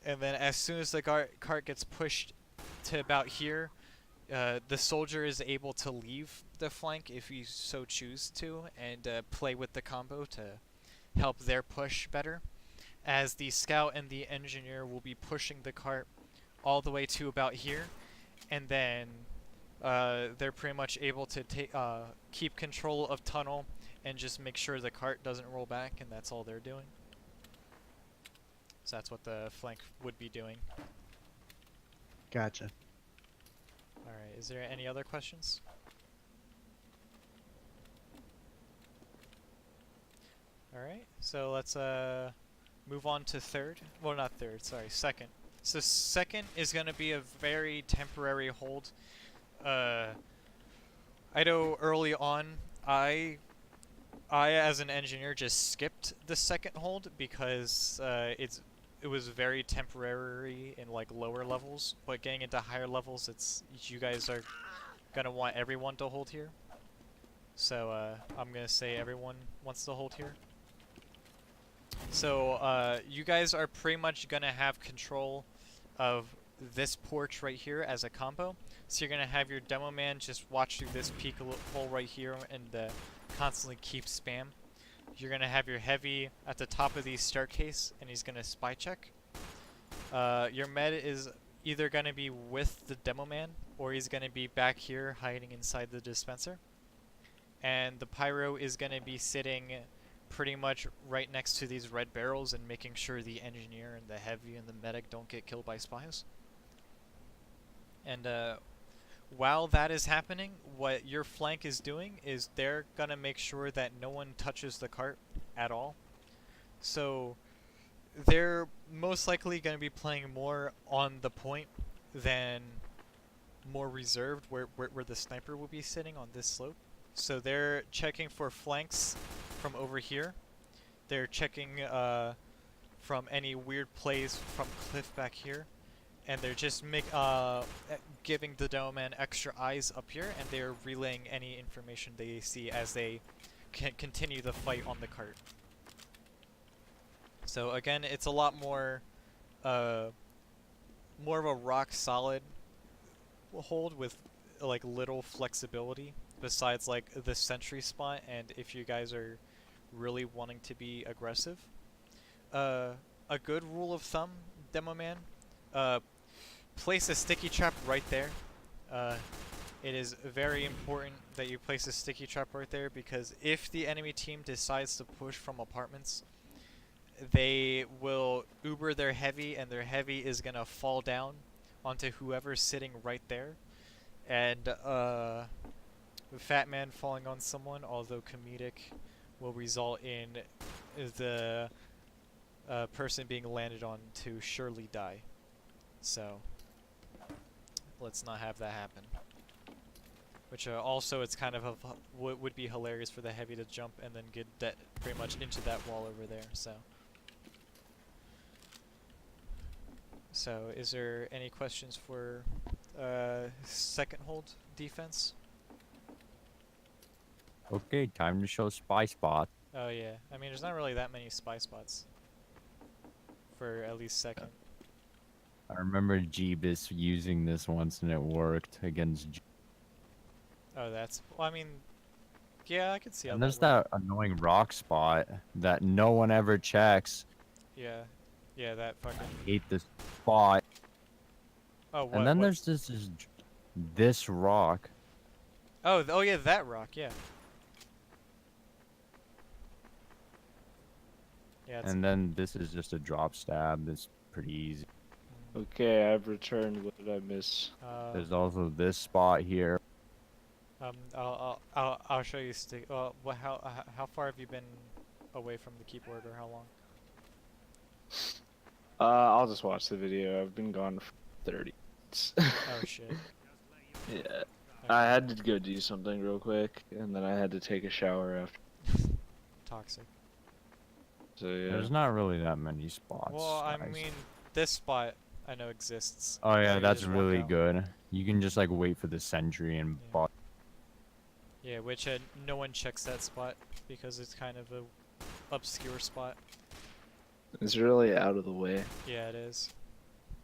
And then as soon as the cart gets pushed to about here, the soldier is able to leave the flank if you so choose to, and play with the combo to help their push better. As the scout and the engineer will be pushing the cart all the way to about here, and then they're pretty much able to keep control of tunnel and just make sure the cart doesn't roll back, and that's all they're doing. So that's what the flank would be doing. Gotcha. Alright, is there any other questions? Alright, so let's move on to third. Well, not third, sorry, second. So second is going to be a very temporary hold. I know early on, I as an engineer just skipped the second hold because it was very temporary in like lower levels, but getting into higher levels, you guys are gonna want everyone to hold here. So I'm gonna say everyone wants to hold here. So you guys are pretty much gonna have control of this porch right here as a combo. So you're gonna have your demo man just watch through this peak hole right here and constantly keep spam. You're gonna have your heavy at the top of the staircase, and he's gonna spy check. Your med is either gonna be with the demo man, or he's gonna be back here hiding inside the dispenser. And the pyro is gonna be sitting pretty much right next to these red barrels and making sure the engineer and the heavy and the medic don't get killed by spies. And while that is happening, what your flank is doing is they're gonna make sure that no one touches the cart at all. So they're most likely gonna be playing more on the point than more reserved where the sniper will be sitting on this slope. So they're checking for flanks from over here. They're checking from any weird plays from cliff back here. And they're just giving the demo man extra eyes up here, and they're relaying any information they see as they continue the fight on the cart. So again, it's a lot more of a rock solid hold with like little flexibility besides like the sentry spot, and if you guys are really wanting to be aggressive. A good rule of thumb, demo man, place a sticky trap right there. It is very important that you place a sticky trap right there, because if the enemy team decides to push from apartments, they will Uber their heavy, and their heavy is gonna fall down onto whoever's sitting right there. And the Fat Man falling on someone, although comedic, will result in the person being landed on to surely die. So let's not have that happen. Which also, it's kind of would be hilarious for the heavy to jump and then get pretty much into that wall over there. So is there any questions for second hold defense? Okay, time to show spy spot. Oh yeah, I mean there's not really that many spy spots for at least second. I remember Jeebus using this once and it worked against. Oh, well, I mean, yeah, I could see how And that there's works. that annoying rock spot that no one ever checks. Yeah, that fucking. Hate this spot. Oh, what? And then what? there's this rock. Oh yeah, that rock, yeah. Yeah. It's, And then this is just a drop stab. That's pretty easy. Okay, I've returned. What did I miss? There's also this spot here. I'll show you stick. How far have you been away from the keyboard, or how long? I'll just watch the video. I've been gone for 30 minutes. Oh shit. Yeah. Okay. I had to go do something real quick, and then I had to take a shower after. Toxic. So yeah. There's not really that many spots. Well, I guys. mean, this spot I know exists. Oh yeah, You that's just walk really out. good. You can just like wait for the sentry and Yeah. bot. Yeah, which no one checks that spot because it's kind of a obscure spot. It's really out of the way. Yeah, it is.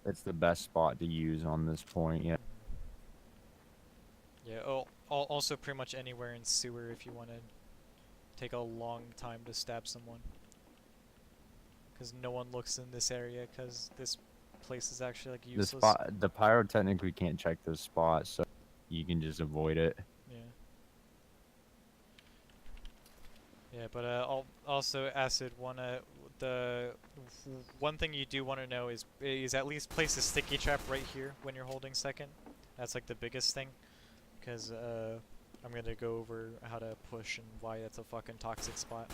It's the best spot to use on this point. Yeah. Yeah. Also pretty much anywhere in sewer if you want to take a long time to stab someone. Because no one looks in this area because this place is actually like The useless. spot, the pyro technically can't check this spot, so you can just avoid it. Yeah. Yeah, but also Acid, the one thing you do want to know is at least place a sticky trap right here when you're holding second. That's like the biggest thing, because I'm gonna go over how to push and why that's a fucking toxic spot.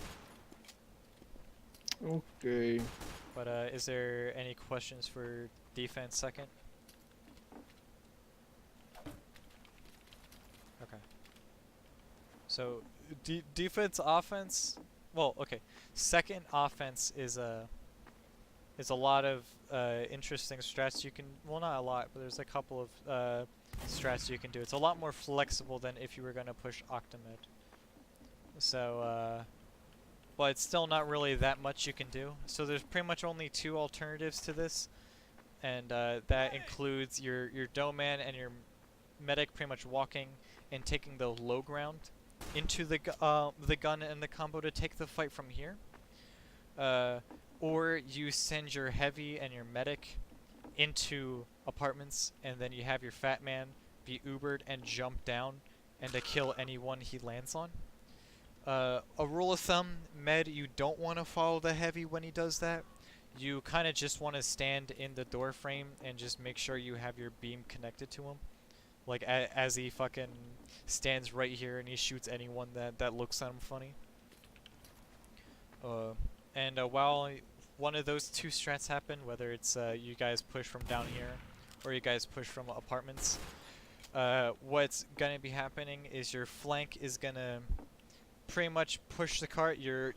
Okay. But is there any questions for defense second? Okay. So defense, offense. Well, okay. Second offense is a lot of interesting strats you can. Well, not a lot, but there's a couple of strats you can do. It's a lot more flexible than if you were gonna push Octomid. So, but it's still not really that much you can do. So there's pretty much only two alternatives to this, and that includes your Doman and your medic pretty much walking and taking the low ground into the gun and the combo to take the fight from here. Or you send your heavy and your medic into apartments, and then you have your fat man be Ubered and jump down and to kill anyone he lands on. A rule of thumb, med, you don't want to follow the heavy when he does that. You kind of just want to stand in the door frame and just make sure you have your beam connected to him. Like, as he fucking stands right here and he shoots anyone that looks at him funny. And while one of those two strats happen, whether it's you guys push from down here or you guys push from apartments, what's gonna be happening is your flank is gonna pretty much push the cart. Your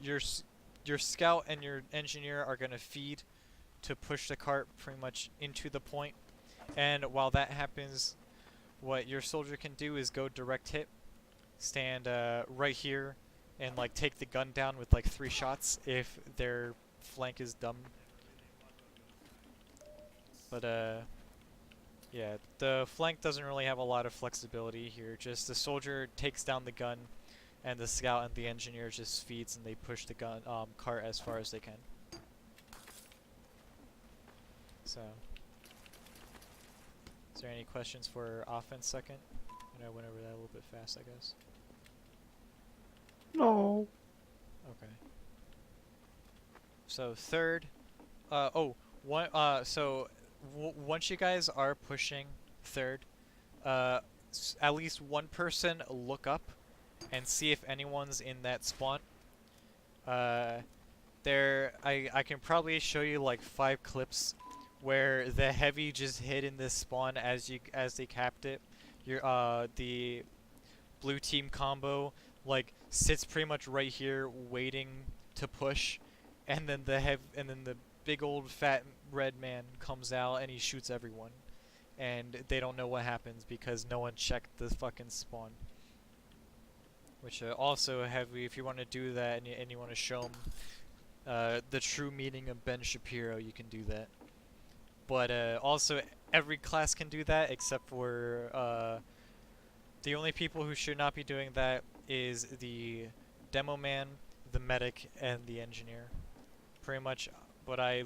scout and your engineer are gonna feed to push the cart pretty much into the point. And while that happens, what your soldier can do is go direct hit, stand right here, and like take the gun down with like 3 shots if their flank is dumb. But yeah, the flank doesn't really have a lot of flexibility here. Just the soldier takes down the gun, and the scout and the engineer just feeds and they push the gun cart as far as they can. So, is there any questions for offense second? I know I went over that a little bit fast, I guess. No. Okay. So third, once you guys are pushing third, at least one person look up and see if anyone's in that spawn. I can probably show you like 5 clips where the heavy just hid in this spawn as they capped it. The blue team combo like sits pretty much right here waiting to push, and then the big old fat red man comes out and he shoots everyone, and they don't know what happens because no one checked the fucking spawn. Which also heavy, if you want to do that and you want to show them the true meaning of Ben Shapiro, you can do that. But also every class can do that except for the only people who should not be doing that is the demo man, the medic, and the engineer. Pretty much, but I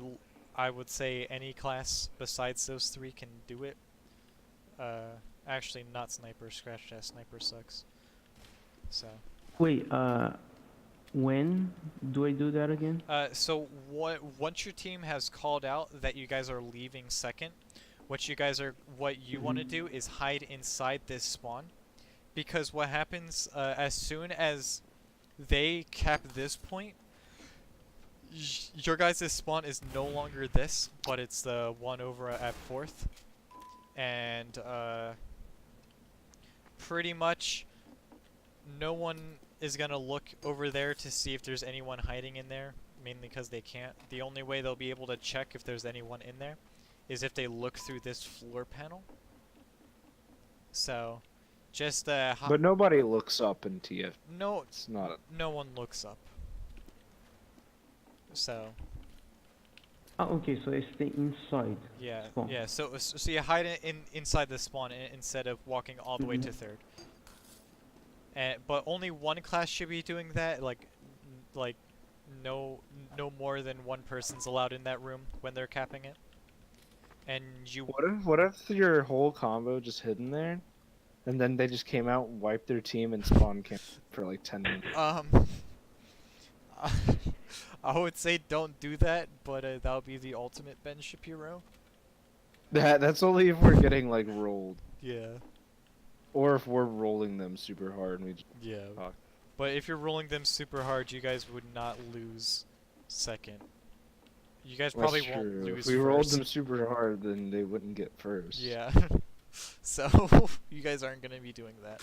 would say any class besides those 3 can do it. Actually, not sniper. Scratch that. Sniper sucks. So. Wait, when do I do that again? So once your team has called out that you guys are leaving second, what you want to do is hide inside this spawn, because what happens as soon as they cap this point, your guys' spawn is no longer this, but it's the one over at 4th, and pretty much no one is gonna look over there to see if there's anyone hiding in there, mainly because they can't. The only way they'll be able to check if there's anyone in there is if they look through this floor panel. So, just But nobody looks up in TF. no, It's not. no one looks up. So, Okay, so I stay inside. yeah, Spawn. yeah. So you hide inside the spawn instead of walking all the way to 3rd. But only one class should be doing that. Like no more than one person's allowed in that room when they're capping it. And you. What if your whole combo just hidden there, and then they just came out, wiped their team, and spawn camp for like 10 minutes? I would say don't do that, but that would be the ultimate Ben Shapiro. That's only if we're getting like rolled, Yeah. or if we're rolling them super hard and we just Yeah. talk. But if you're rolling them super hard, you guys would not lose second. You guys That's probably won't true. lose If we rolled first. them super hard, then they wouldn't get first. Yeah. So you guys aren't gonna be doing that.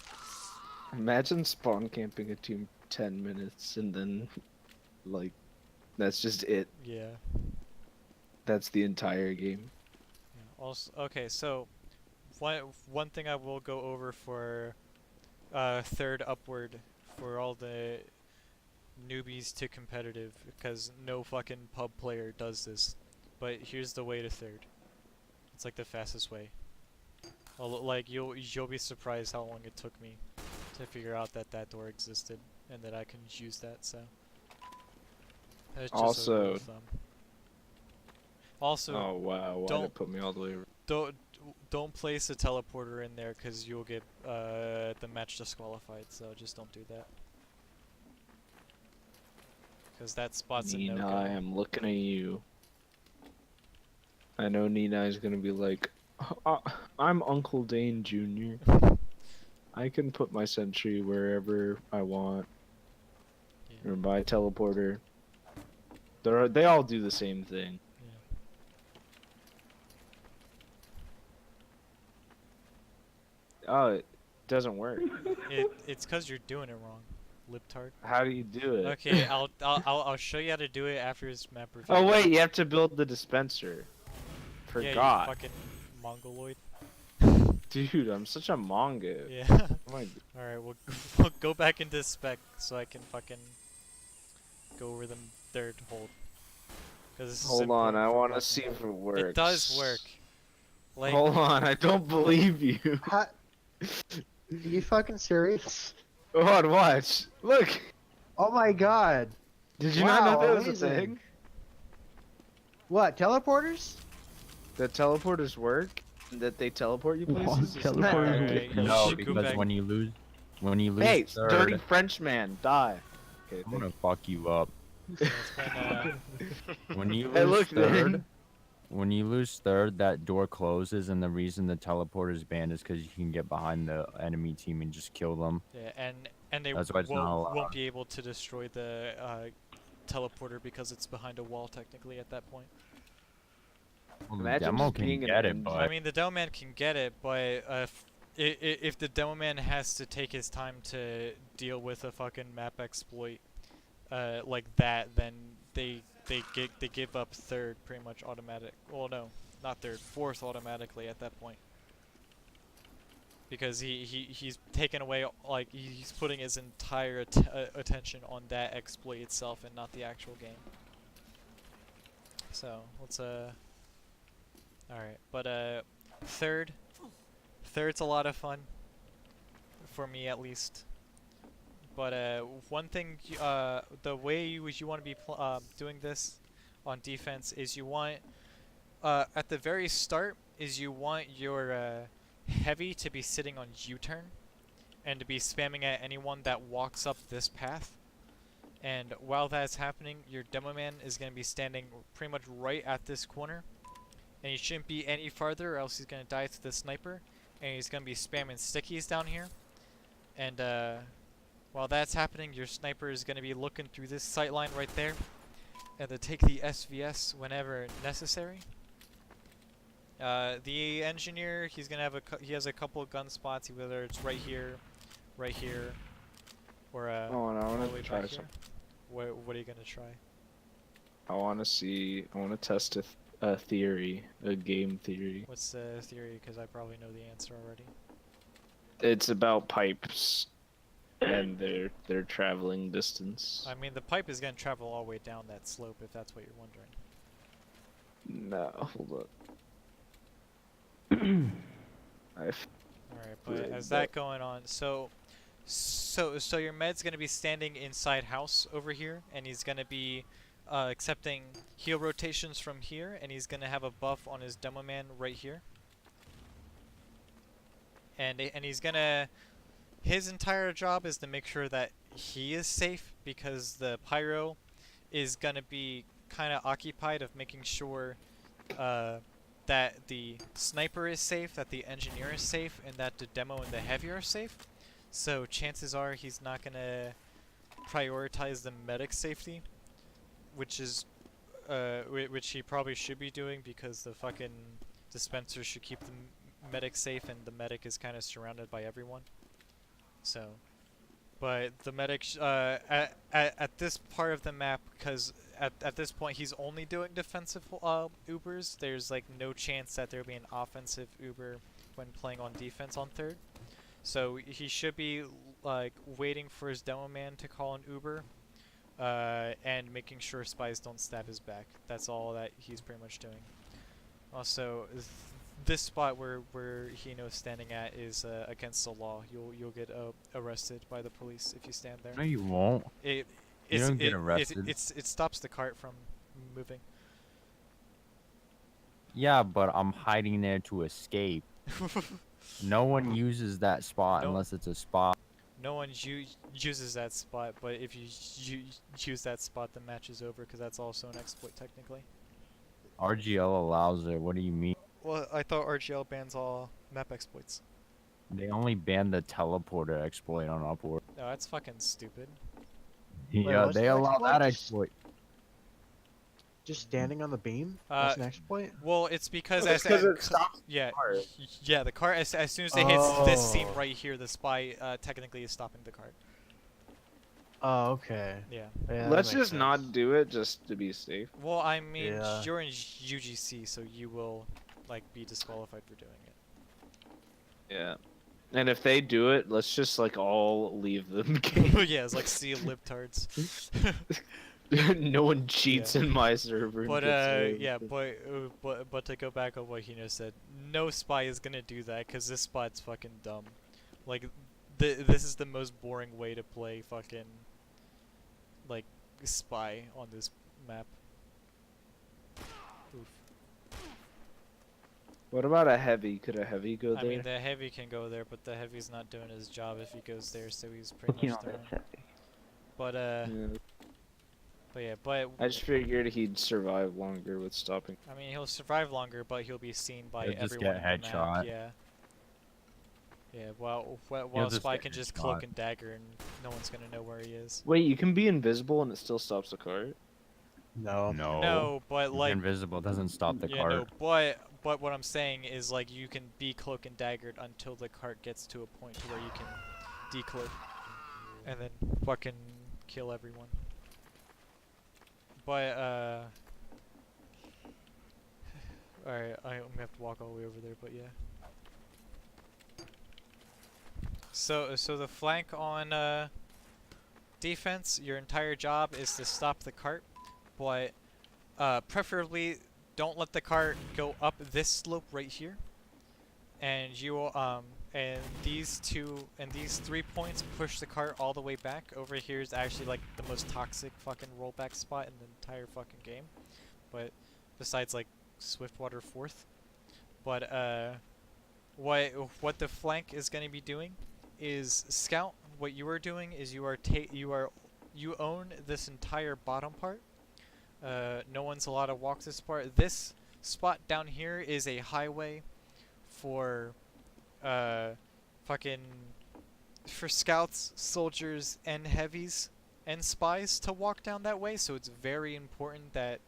Imagine spawn camping a team 10 minutes and then, like, that's just it. Yeah. That's the entire game. Yeah. Also, okay, so one thing I will go over for third upward for all the newbies to competitive, because no fucking pub player does this. But here's the way to third. It's like the fastest way. Like you'll be surprised how long it took me to figure out that that door existed and that I can use that. So that's just a rule of thumb. Also, Oh wow, why did don't- it put me all the way over? don't place a teleporter in there because you'll get the match disqualified. So just don't do that. Because that spot's a Nina, no-go. I am looking at you. I know Nina is gonna be like, I'm Uncle Dane Jr. I can put my sentry wherever I want, Yeah. or my teleporter. They all do the same thing. Oh, it doesn't work. It's because you're doing it wrong, libtard. How do you do it? Okay, I'll show you how to do it after this map review. Oh wait, you have to build the dispenser. Yeah, you Forgot. fucking mongoloid. Dude, I'm such a mongo. Yeah. Oh my- Alright, we'll go back into spec so I can fucking go over the third hold. 'Cause this is Hold on, important I for want to fucking- see if it works. It does work. Like, Hold on, I don't believe you. Are you fucking serious? Hold on, watch. Look. Oh my god. Did you not know Wow, that was a amazing. thing? What, teleporters? That teleporters work? That they teleport you What? places? Isn't that Teleporters epic? Alright, you No, should go because back- when you lose Hey, third, dirty Frenchman, die. Okay, I'm gonna fuck you up. so it's been, When you Hey, lose look, third, man. when you lose third, that door closes, and the reason the teleporter is banned is because you can get behind the enemy team and just kill them. yeah, and they That's why it's not allowed. won't be able to destroy the teleporter because it's behind a wall technically at that point. Well, the Imagine demo just can being an get it, engine. but I mean, the demo man can get it, but if the demo man has to take his time to deal with a fucking map exploit like that, then they give up third pretty much automatic. Well, no, not third, fourth automatically at that point. Because he's taken away, like, he's putting his entire attention on that exploit itself and not the actual game. So let's alright, but third's a lot of fun for me at least. But one thing, the way you want to be doing this on defense is you want at the very start is you want your heavy to be sitting on U-turn and to be spamming at anyone that walks up this path. And while that's happening, your demo man is going to be standing pretty much right at this corner. And he shouldn't be any farther or else he's going to die to the sniper. And he's going to be spamming stickies down here. And while that's happening, your sniper is going to be looking through this sight line right there. And to take the SVS whenever necessary. The engineer, he's going to have he has a couple of gun spots, whether it's right here, or Oh, and I all the want way to try back here. something. What are you going to try? I want to test a theory, a game theory. What's the theory? Because I probably know the answer already. It's about pipes and their traveling distance. I mean, the pipe is going to travel all the way down that slope, if that's what you're wondering. No, hold up. Alright, but Yeah, as but- that going on, so your med's going to be standing inside house over here, and he's going to be accepting heal rotations from here, and he's going to have a buff on his demo man right here. And he's going to... His entire job is to make sure that he is safe, because the pyro is going to be kind of occupied of making sure that the sniper is safe, that the engineer is safe, and that the demo and the heavy are safe. So chances are he's not going to prioritize the medic safety, which is which he probably should be doing because the fucking dispenser should keep the medic safe, and the medic is kind of surrounded by everyone. So, but the medic, at this part of the map, because at this point he's only doing defensive Ubers, there's like no chance that there'll be an offensive Uber when playing on defense on third. So he should be like waiting for his demo man to call an Uber, and making sure spies don't stab his back. That's all that he's pretty much doing. Also, this spot where Hino's standing at is against the law. You'll get arrested by the police if you stand there. No, you won't. It You don't get arrested. it stops the cart from moving. Yeah, but I'm hiding there to escape. No one uses that spot No. unless it's a spot. No one uses that spot, but if you use that spot, the match is over because that's also an exploit technically. RGL allows it. What do you mean? Well, I thought RGL bans all map exploits. They only banned the teleporter exploit on Upworld. No, that's fucking stupid. Yeah, what's they the allow that exploit? exploit. Just standing on the beam? That's an exploit? Well, it's because Well, as it's 'cause it stops yeah, cart. yeah, the cart as soon as it hits this seam Oh. right here, the spy technically is stopping the cart. Oh, okay. Yeah. Yeah, that Let's makes just not sense. do it just to be safe. Well, I mean, Yeah. you're in UGC, so you will like be disqualified for doing it. Yeah. And if they do it, let's just like all leave the game. Yeah, it's like see you libtards. No one cheats Yeah. in my server. and But gets away yeah, with but to go back on what Hino said, no spy is gonna do that because this spot's fucking dumb. Like, this is the most boring way to play fucking like spy on this map. Oof. What about a heavy? Could a heavy go I there? mean, the heavy can go there, but the heavy's not doing his job if he goes there, so he's pretty You know, much thrown. that's heavy. But Yeah. but yeah, but I just figured he'd survive longer with stopping. I mean, he'll survive longer, but he'll be seen by He'll just everyone get in the map. headshot. Yeah. Yeah, while just Spy get can just headshot. cloak and dagger, and no one's gonna know where he is. Wait, you can be invisible and it still stops the cart? No. No. No, but He's like, invisible doesn't stop the yeah, cart. no, but what I'm saying is like you can be cloak and daggered until the cart gets to a point to where you can decloak, and then fucking kill everyone. But alright, I'm gonna have to walk all the way over there, but yeah. So the flank on defense, your entire job is to stop the cart, but preferably don't let the cart go up this slope right here. And you will and these 3 points push the cart all the way back. Over here is actually like the most toxic fucking rollback spot in the entire fucking game. But besides like Swiftwater 4th. But what the flank is going to be doing is Scout, what you are doing is you own this entire bottom part. No one's allowed to walk this part. This spot down here is a highway for for scouts, soldiers, and heavies and spies to walk down that way, so it's very important that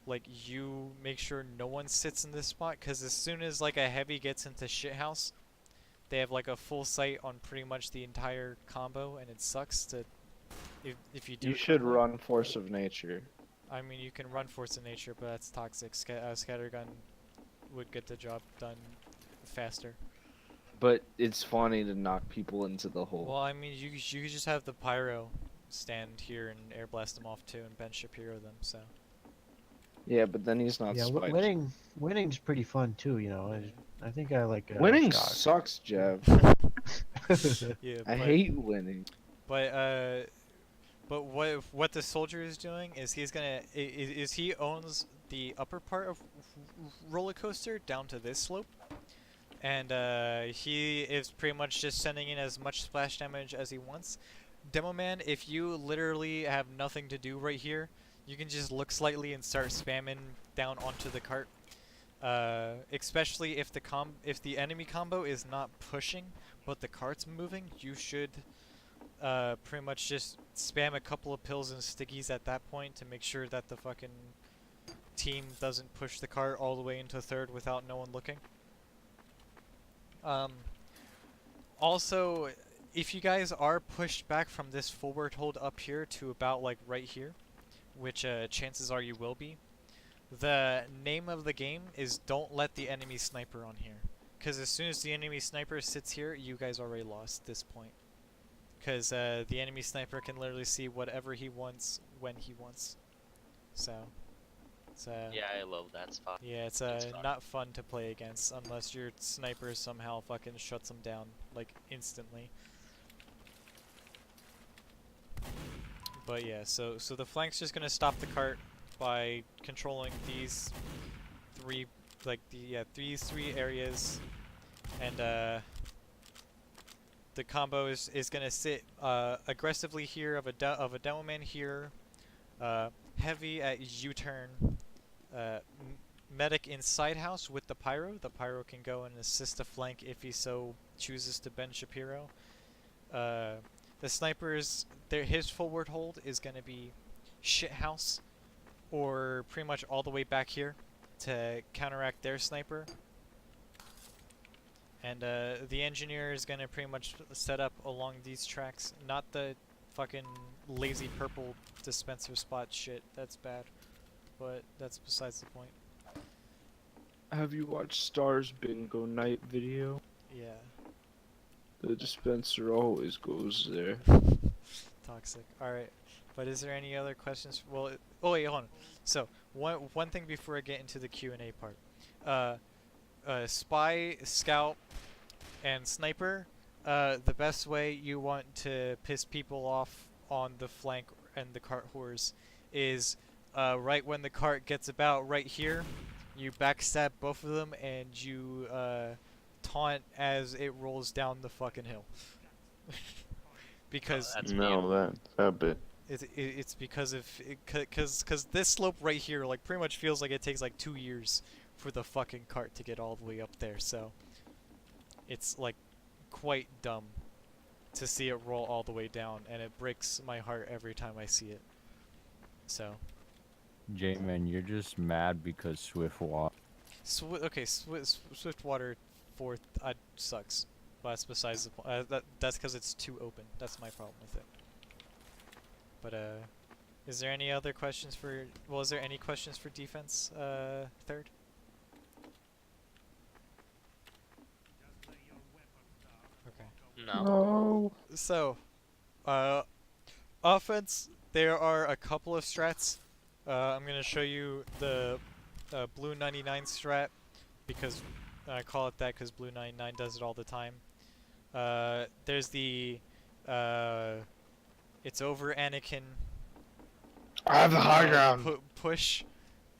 like you make sure no one sits in this spot, because as soon as like a heavy gets into shithouse, they have like a full sight on pretty much the entire combo, and it sucks to if you do. You it should correctly. run Force of Nature. I mean, you can run Force of Nature, but that's toxic. Scattergun would get the job done faster. But it's funny to knock people into the hole. Well, I mean, you could just have the pyro stand here and air blast them off too, and bench Shapiro them. So Yeah, but then he's not Yeah, spiked. winning's pretty fun too, you know. I think I like Winning Scott. sucks, Jeff. yeah, I but, hate winning. But what the soldier is doing is he's gonna is he owns the upper part of roller coaster down to this slope, and he is pretty much just sending in as much splash damage as he wants. Demo Man, if you literally have nothing to do right here, you can just look slightly and start spamming down onto the cart. Especially if the enemy combo is not pushing, but the cart's moving, you should pretty much just spam a couple of pills and stickies at that point to make sure that the fucking team doesn't push the cart all the way into third without no one looking. Also, if you guys are pushed back from this forward hold up here to about like right here, which chances are you will be, the name of the game is don't let the enemy sniper on here. Because as soon as the enemy sniper sits here, you guys already lost this point. Because the enemy sniper can literally see whatever he wants when he wants. So, it's Yeah, I love that spot. yeah, it's It's fun. not fun to play against unless your sniper somehow fucking shuts them down like instantly. But yeah, so the flank's just gonna stop the cart by controlling these three, like these three areas, and the combo is gonna sit aggressively here of a demo man here, heavy at U-turn, medic inside house with the pyro. The pyro can go and assist the flank if he so chooses to bend Shapiro. The snipers, his forward hold is gonna be shit house, or pretty much all the way back here to counteract their sniper. And the engineer is gonna pretty much set up along these tracks, not the fucking lazy purple dispenser spot shit. That's bad, but that's besides the point. Have you watched Stars Bingo Night video? Yeah, The dispenser always goes there. toxic. All right, but is there any other questions? Well, oh wait, hold on. So one thing before I get into the Q&A part. Spy, scout, and sniper. The best way you want to piss people off on the flank and the cart whores is right when the cart gets about right here, you backstab both of them and you taunt as it rolls down the fucking hill. Because That's that bit. it's because of cause this slope right here like pretty much feels like it takes like 2 years for the fucking cart to get all the way up there, so it's like quite dumb to see it roll all the way down, and it breaks my heart every time I see it. So J-Man, you're just mad because Swiftwater. okay, Swiftwater 4th sucks, but that's besides the point. That's because it's too open. That's my problem with it. But is there any other questions for? Well, is there any questions for defense? Third. Okay. No. So, offense. There are a couple of strats. I'm gonna show you the Blue 99 strat because I call it that because Blue 99 does it all the time. There's the it's over Anakin. I have the high ground. Push,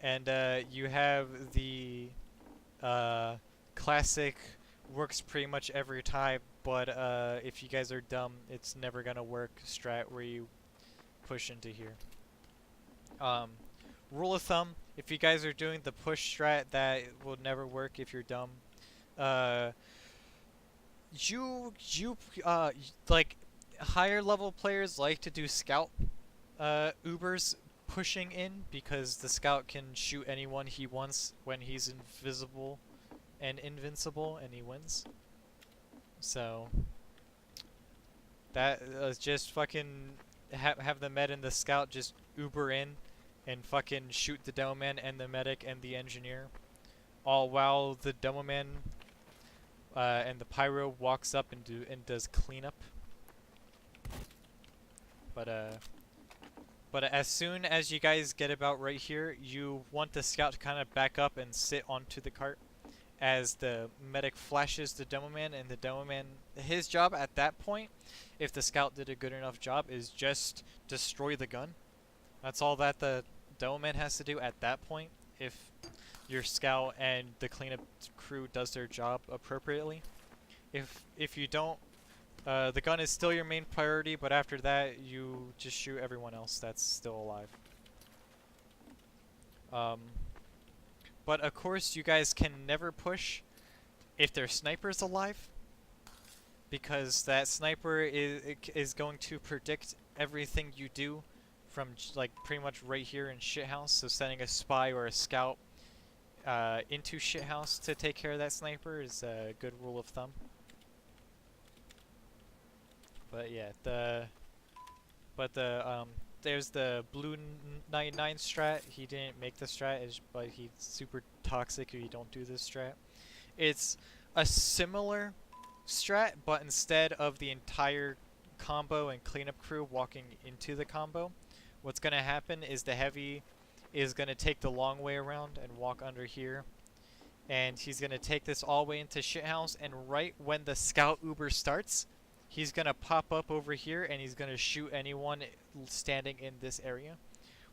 and you have the classic works pretty much every time, but if you guys are dumb, it's never gonna work strat where you push into here. Rule of thumb, if you guys are doing the push strat, that will never work if you're dumb. Like higher level players like to do scout Ubers pushing in because the scout can shoot anyone he wants when he's invisible and invincible, and he wins. So that just fucking have the med and the scout just Uber in and fucking shoot the demo man and the medic and the engineer, all while the demo man and the pyro walks up and does cleanup. But as soon as you guys get about right here, you want the scout to kind of back up and sit onto the cart as the medic flashes the demo man, and the demo man, his job at that point, if the scout did a good enough job, is just destroy the gun. That's all that the demo man has to do at that point if your scout and the cleanup crew does their job appropriately. If you don't, the gun is still your main priority, but after that you just shoot everyone else that's still alive. But of course you guys can never push if their sniper's alive, because that sniper is going to predict everything you do from like pretty much right here in shithouse. So sending a spy or a scout into shithouse to take care of that sniper is a good rule of thumb. But yeah, there's the blue 99 strat. He didn't make the strat, but he's super toxic if you don't do this strat. It's a similar strat, but instead of the entire combo and cleanup crew walking into the combo, what's gonna happen is the heavy is gonna take the long way around and walk under here, and he's gonna take this all the way into shithouse, and right when the scout uber starts, he's gonna pop up over here and he's gonna shoot anyone standing in this area,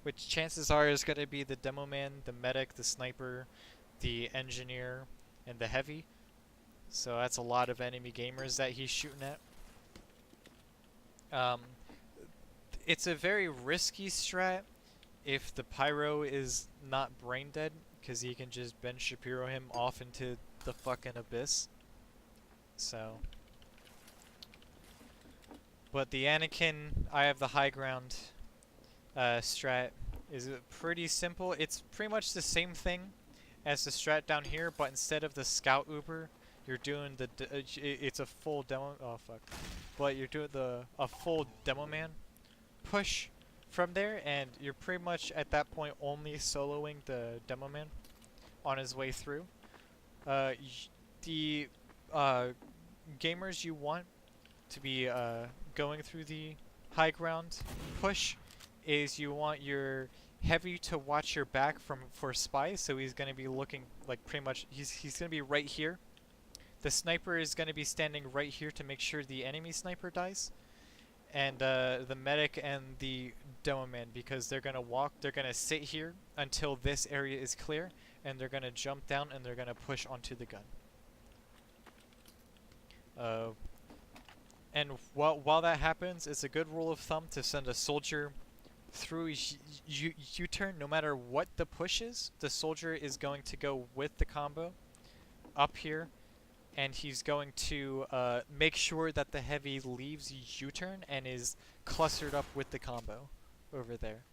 which chances are is gonna be the demo man, the medic, the sniper, the engineer, and the heavy. So that's a lot of enemy gamers that he's shooting at. It's a very risky strat if the pyro is not brain dead, because he can just Ben Shapiro him off into the fucking abyss. So, but the Anakin, I have the high ground strat is pretty simple. It's pretty much the same thing as the strat down here, but instead of the scout uber, you're doing the it's a full demo. Oh fuck! But you're doing a full demo man push from there, and you're pretty much at that point only soloing the demo man on his way through. The gamers you want to be going through the high ground push is you want your heavy to watch your back for spies, so he's going to be looking like pretty much he's going to be right here. The sniper is going to be standing right here to make sure the enemy sniper dies, and the medic and the demo man, because they're going to sit here until this area is clear, and they're going to jump down and they're going to push onto the gun. And while that happens, it's a good rule of thumb to send a soldier through U-turn. No matter what the push is, the soldier is going to go with the combo up here, and he's going to make sure that the heavy leaves U-turn and is clustered up with the combo over there.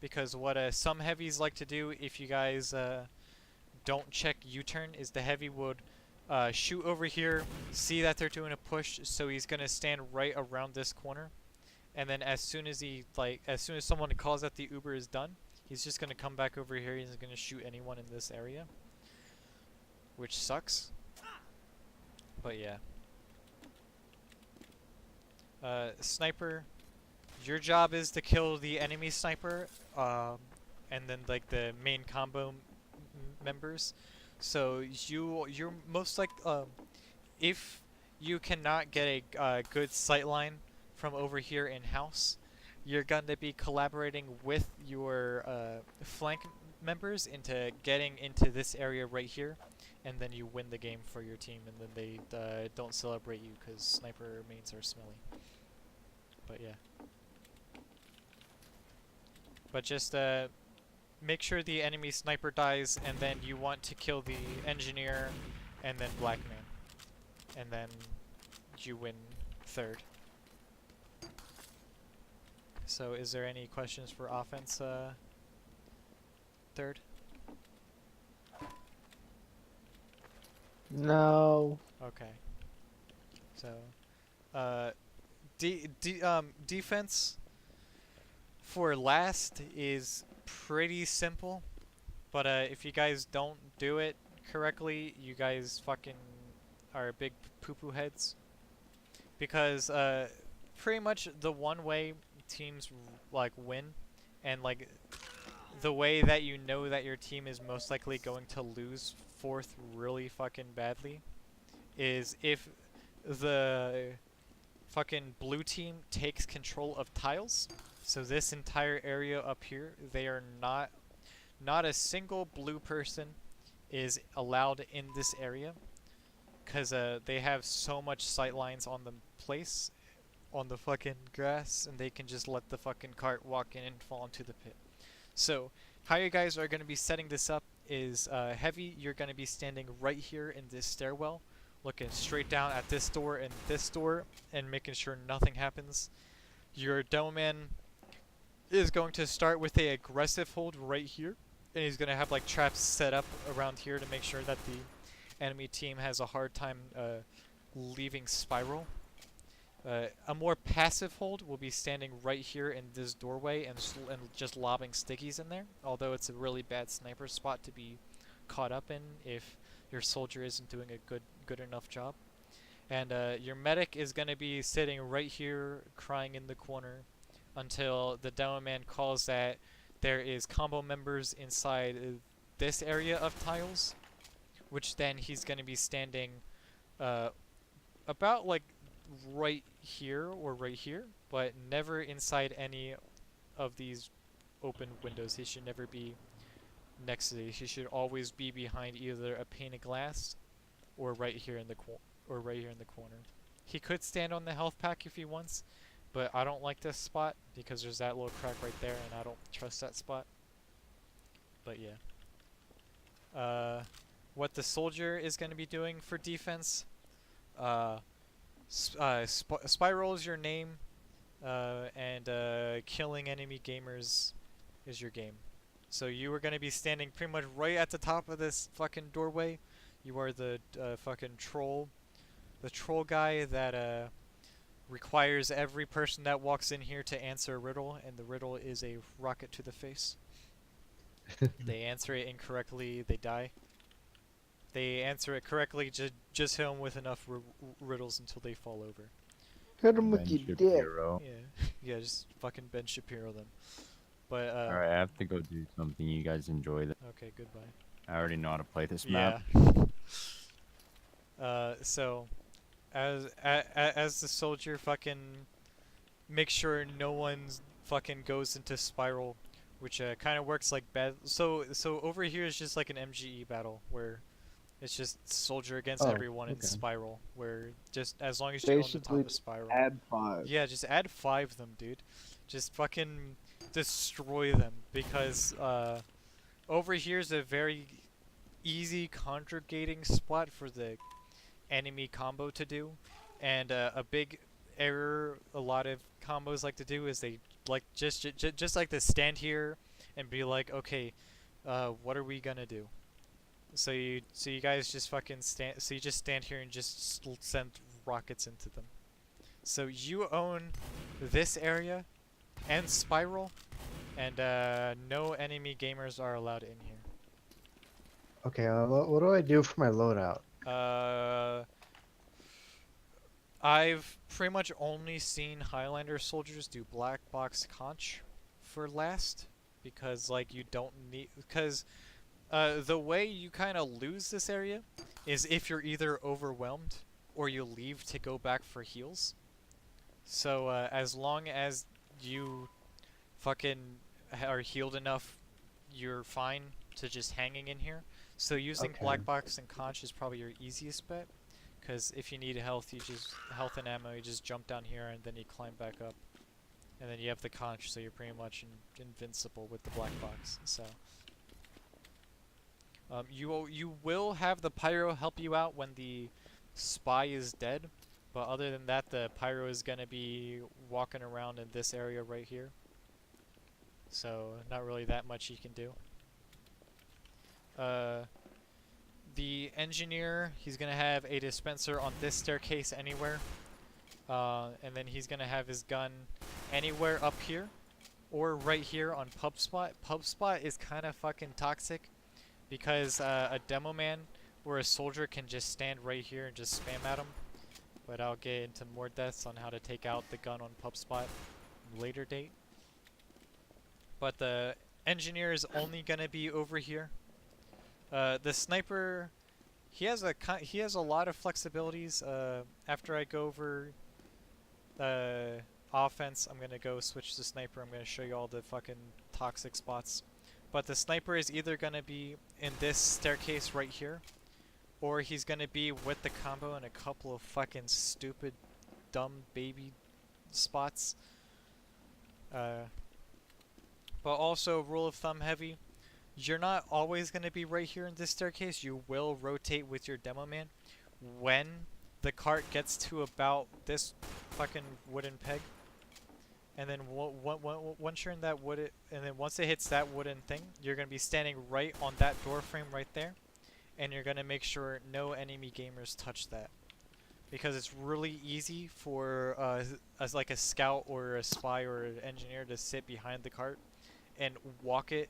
Because what some heavies like to do, if you guys don't check U-turn, is the heavy would shoot over here, see that they're doing a push, so he's gonna stand right around this corner, and then as soon as someone calls that the Uber is done, he's just gonna come back over here. He's gonna shoot anyone in this area, which sucks. But yeah, sniper, your job is to kill the enemy sniper, and then like the main combo members. So you're most like if you cannot get a good sightline from over here in house, you're gonna be collaborating with your flank members into getting into this area right here, and then you win the game for your team, and then they don't celebrate you because sniper mains are smelly. But yeah. But just make sure the enemy sniper dies, and then you want to kill the engineer and then black man, and then you win third. So is there any questions for offense third? No. Okay. So defense for last is pretty simple, but if you guys don't do it correctly, you guys fucking are big poo-poo heads. Because pretty much the one way teams like win, and like the way that you know that your team is most likely going to lose fourth really fucking badly, is if the fucking blue team takes control of tiles. So this entire area up here, they are not a single blue person is allowed in this area, because they have so much sight lines on the place, on the fucking grass, and they can just let the fucking cart walk in and fall into the pit. So how you guys are going to be setting this up is heavy, you're going to be standing right here in this stairwell, looking straight down at this door and making sure nothing happens. Your demo man is going to start with a aggressive hold right here, and he's gonna have like traps set up around here to make sure that the enemy team has a hard time leaving spiral. A more passive hold will be standing right here in this doorway and just lobbing stickies in there, although it's a really bad sniper spot to be caught up in if your soldier isn't doing a good enough job. And your medic is going to be sitting right here crying in the corner until the demo man calls that there is combo members inside this area of tiles, which then he's going to be standing about like right here or right here, but never inside any of these open windows. He should never be next to these. He should always be behind either a pane of glass or right here in the corner. He could stand on the health pack if he wants, but I don't like this spot because there's that little crack right there, and I don't trust that spot. But yeah. What the soldier is going to be doing for defense, Spiral is your name, and killing enemy gamers is your game. So you are going to be standing pretty much right at the top of this fucking doorway. You are the fucking troll. The troll guy that requires every person that walks in here to answer a riddle, and the riddle is a rocket to the face. They answer it incorrectly, they die. They answer it correctly, just hit them with enough riddles until they fall over. Hit him with Ben your dick. Shapiro. Yeah, yeah, just fucking Ben Shapiro them. But Alright, I have to go do something. You guys enjoy that. okay, goodbye. I already know how to play this Yeah. map. So as the soldier, fucking make sure no one fucking goes into spiral, which kind of works like bad. So over here is just like an MGE battle where it's just soldier against Oh, everyone in okay. spiral, where just as long as you're on the top Basically, of spiral. add 5. Yeah, just add 5 of them, dude. Just fucking destroy them, because over here is a very easy conjugating spot for the enemy combo to do, and a big error a lot of combos like to do is they like just like to stand here and be like, okay, what are we gonna do? So you guys just fucking stand. So you just stand here and just send rockets into them. So you own this area and spiral, and no enemy gamers are allowed in here. Okay, what do I do for my loadout? I've pretty much only seen Highlander soldiers do black box conch for last, because like you don't need, because the way you kind of lose this area is if you're either overwhelmed or you leave to go back for heals. So as long as you fucking are healed enough, you're fine to just hanging in here. So using Okay. black box and conch is probably your easiest bet, because if you need health, health and ammo, you just jump down here and then you climb back up, and then you have the conch, so you're pretty much invincible with the black box. So you will have the pyro help you out when the spy is dead, but other than that, the pyro is gonna be walking around in this area right here. So not really that much he can do. The engineer, he's gonna have a dispenser on this staircase anywhere, and then he's gonna have his gun anywhere up here or right here on pub spot. Pub spot is kind of fucking toxic because a demo man or a soldier can just stand right here and just spam at him, but I'll get into more deaths on how to take out the gun on pub spot later date. But the engineer is only gonna be over here. The sniper, he has a lot of flexibilities. After I go over offense, I'm gonna go switch to sniper. I'm gonna show you all the fucking toxic spots. But the sniper is either gonna be in this staircase right here, or he's gonna be with the combo in a couple of fucking stupid, dumb baby spots. But also, rule of thumb heavy, you're not always going to be right here in this staircase. You will rotate with your demo man when the cart gets to about this fucking wooden peg. And then once you're in that wooded, and then once it hits that wooden thing, you're gonna be standing right on that door frame right there, and you're gonna make sure no enemy gamers touch that, because it's really easy for as like a scout or a spy or an engineer to sit behind the cart and walk it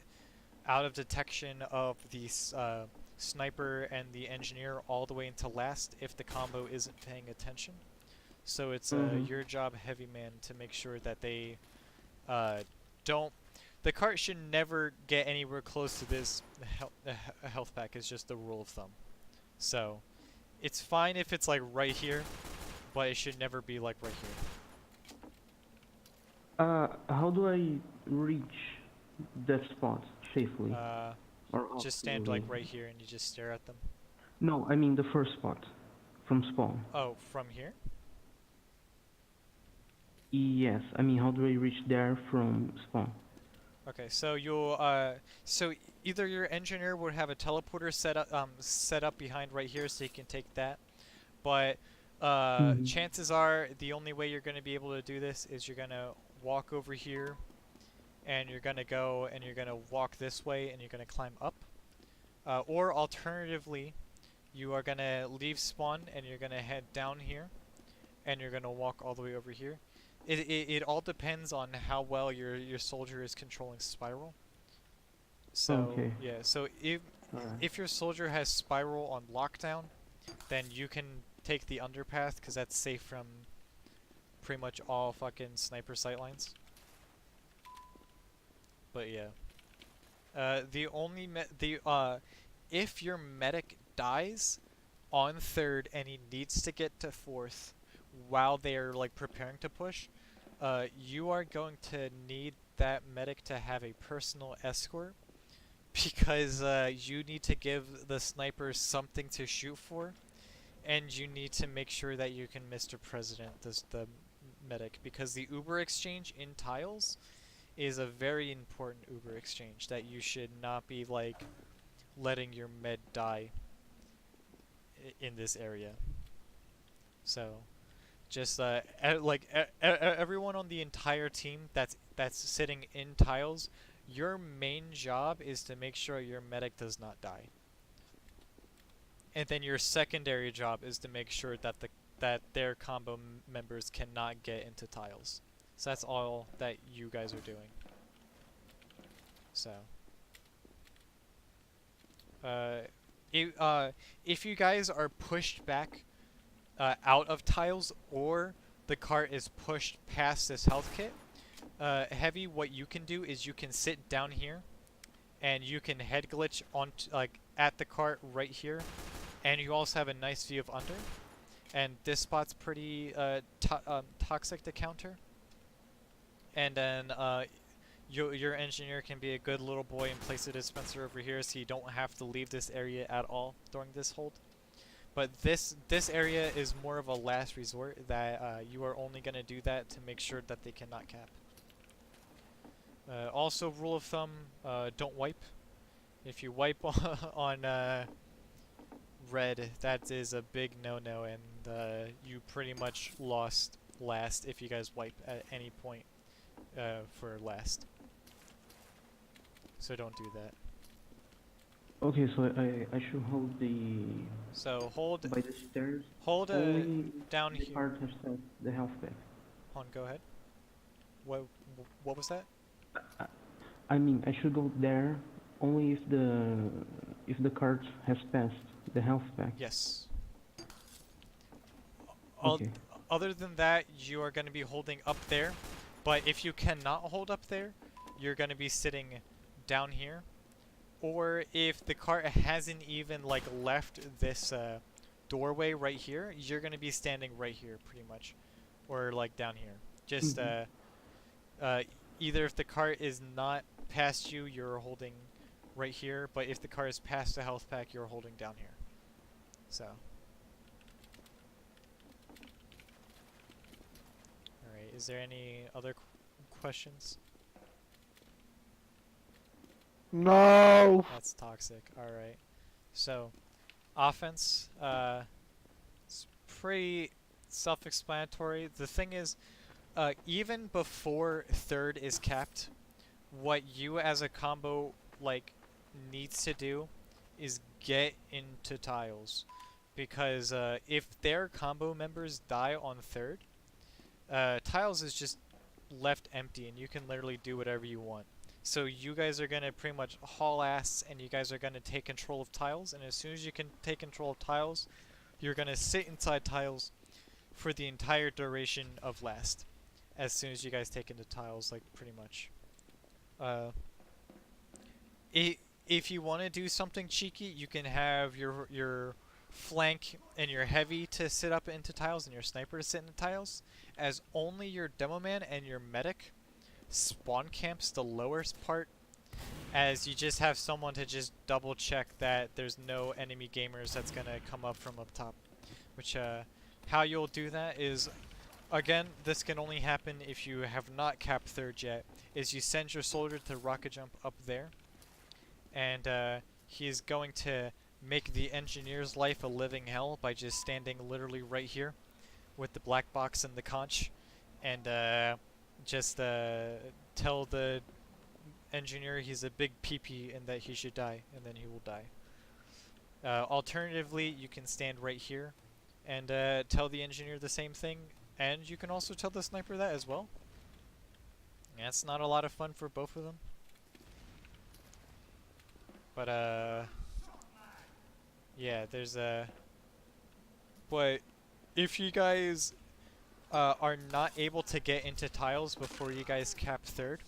out of detection of the sniper and the engineer all the way into last if the combo isn't paying attention. So it's your job, heavy man, to make sure that they don't. The cart should never get anywhere close to this health pack. Is just the rule of thumb. So it's fine if it's like right here, but it should never be like right here. How do I reach that spot safely? Or Just stand like optimally? right here and you just stare at them. No, I mean the first spot from spawn. Oh, from here? Yes, I mean how do I reach there from spawn? Okay, so you'll so either your engineer would have a teleporter set up behind right here so you can take that, but chances are the only way you're going to be able to do this is you're going to walk over here, and you're going to go and you're going to walk this way and you're going to climb up, or alternatively, you are going to leave spawn and you're going to head down here, and you're going to walk all the way over here. It all depends on how well your soldier is controlling spiral. So Okay. yeah, so Alright. if your soldier has spiral on lockdown, then you can take the underpath because that's safe from pretty much all fucking sniper sightlines. But yeah, the only if your medic dies on third and he needs to get to fourth while they're like preparing to push, you are going to need that medic to have a personal escort, because you need to give the snipers something to shoot for, and you need to make sure that you can Mr. President the medic, because the Uber exchange in tiles is a very important Uber exchange that you should not be like letting your med die in this area. So just everyone on the entire team that's sitting in tiles, your main job is to make sure your medic does not die. And then your secondary job is to make sure that their combo members cannot get into tiles. So that's all that you guys are doing. So if you guys are pushed back out of tiles, or the cart is pushed past this health kit, heavy, what you can do is you can sit down here and you can head glitch on like at the cart right here, and you also have a nice view of under, and this spot's pretty toxic to counter. And then your engineer can be a good little boy and place a dispenser over here so you don't have to leave this area at all during this hold. But this area is more of a last resort, that you are only going to do that to make sure that they cannot cap. Also, rule of thumb, don't wipe. If you wipe on red, that is a big no-no, and you pretty much lost last if you guys wipe at any point for last. So don't do that. Okay, so I should hold the So hold by the stairs. hold Only down the here. cart has the health pack. Hold on, go ahead. What was that? I mean, I should go there only if the cart has passed the health pack. Yes. Okay. Other than that, you are going to be holding up there. But if you cannot hold up there, you're going to be sitting down here. Or if the cart hasn't even like left this doorway right here, you're going to be standing right here pretty much. Or like down here. Just either if the cart is not past you, you're holding right here. But if the cart is past the health pack, you're holding down here. So. Alright, is there any other questions? No. That's toxic. Alright. So, offense, it's pretty self-explanatory. The thing is, even before third is capped, what you as a combo like needs to do is get into tiles, because if their combo members die on third, tiles is just left empty and you can literally do whatever you want. So you guys are gonna pretty much haul ass and you guys are gonna take control of tiles, and as soon as you can take control of tiles, you're gonna sit inside tiles for the entire duration of last. As soon as you guys take into tiles, like pretty much. If you want to do something cheeky, you can have your flank and your heavy to sit up into tiles and your sniper to sit into tiles, as only your demo man and your medic spawn camps the lower part, as you just have someone to just double check that there's no enemy gamers that's gonna come up from up top. Which how you'll do that is, again, this can only happen if you have not capped third yet, is you send your soldier to rocket jump up there, and he's going to make the engineer's life a living hell by just standing literally right here with the black box and the conch, and just tell the engineer he's a big PP and that he should die, and then he will die. Alternatively, you can stand right here and tell the engineer the same thing, and you can also tell the sniper that as well. Yeah, it's not a lot of fun for both of them. But yeah, there's a. But if you guys are not able to get into tiles before you guys cap third,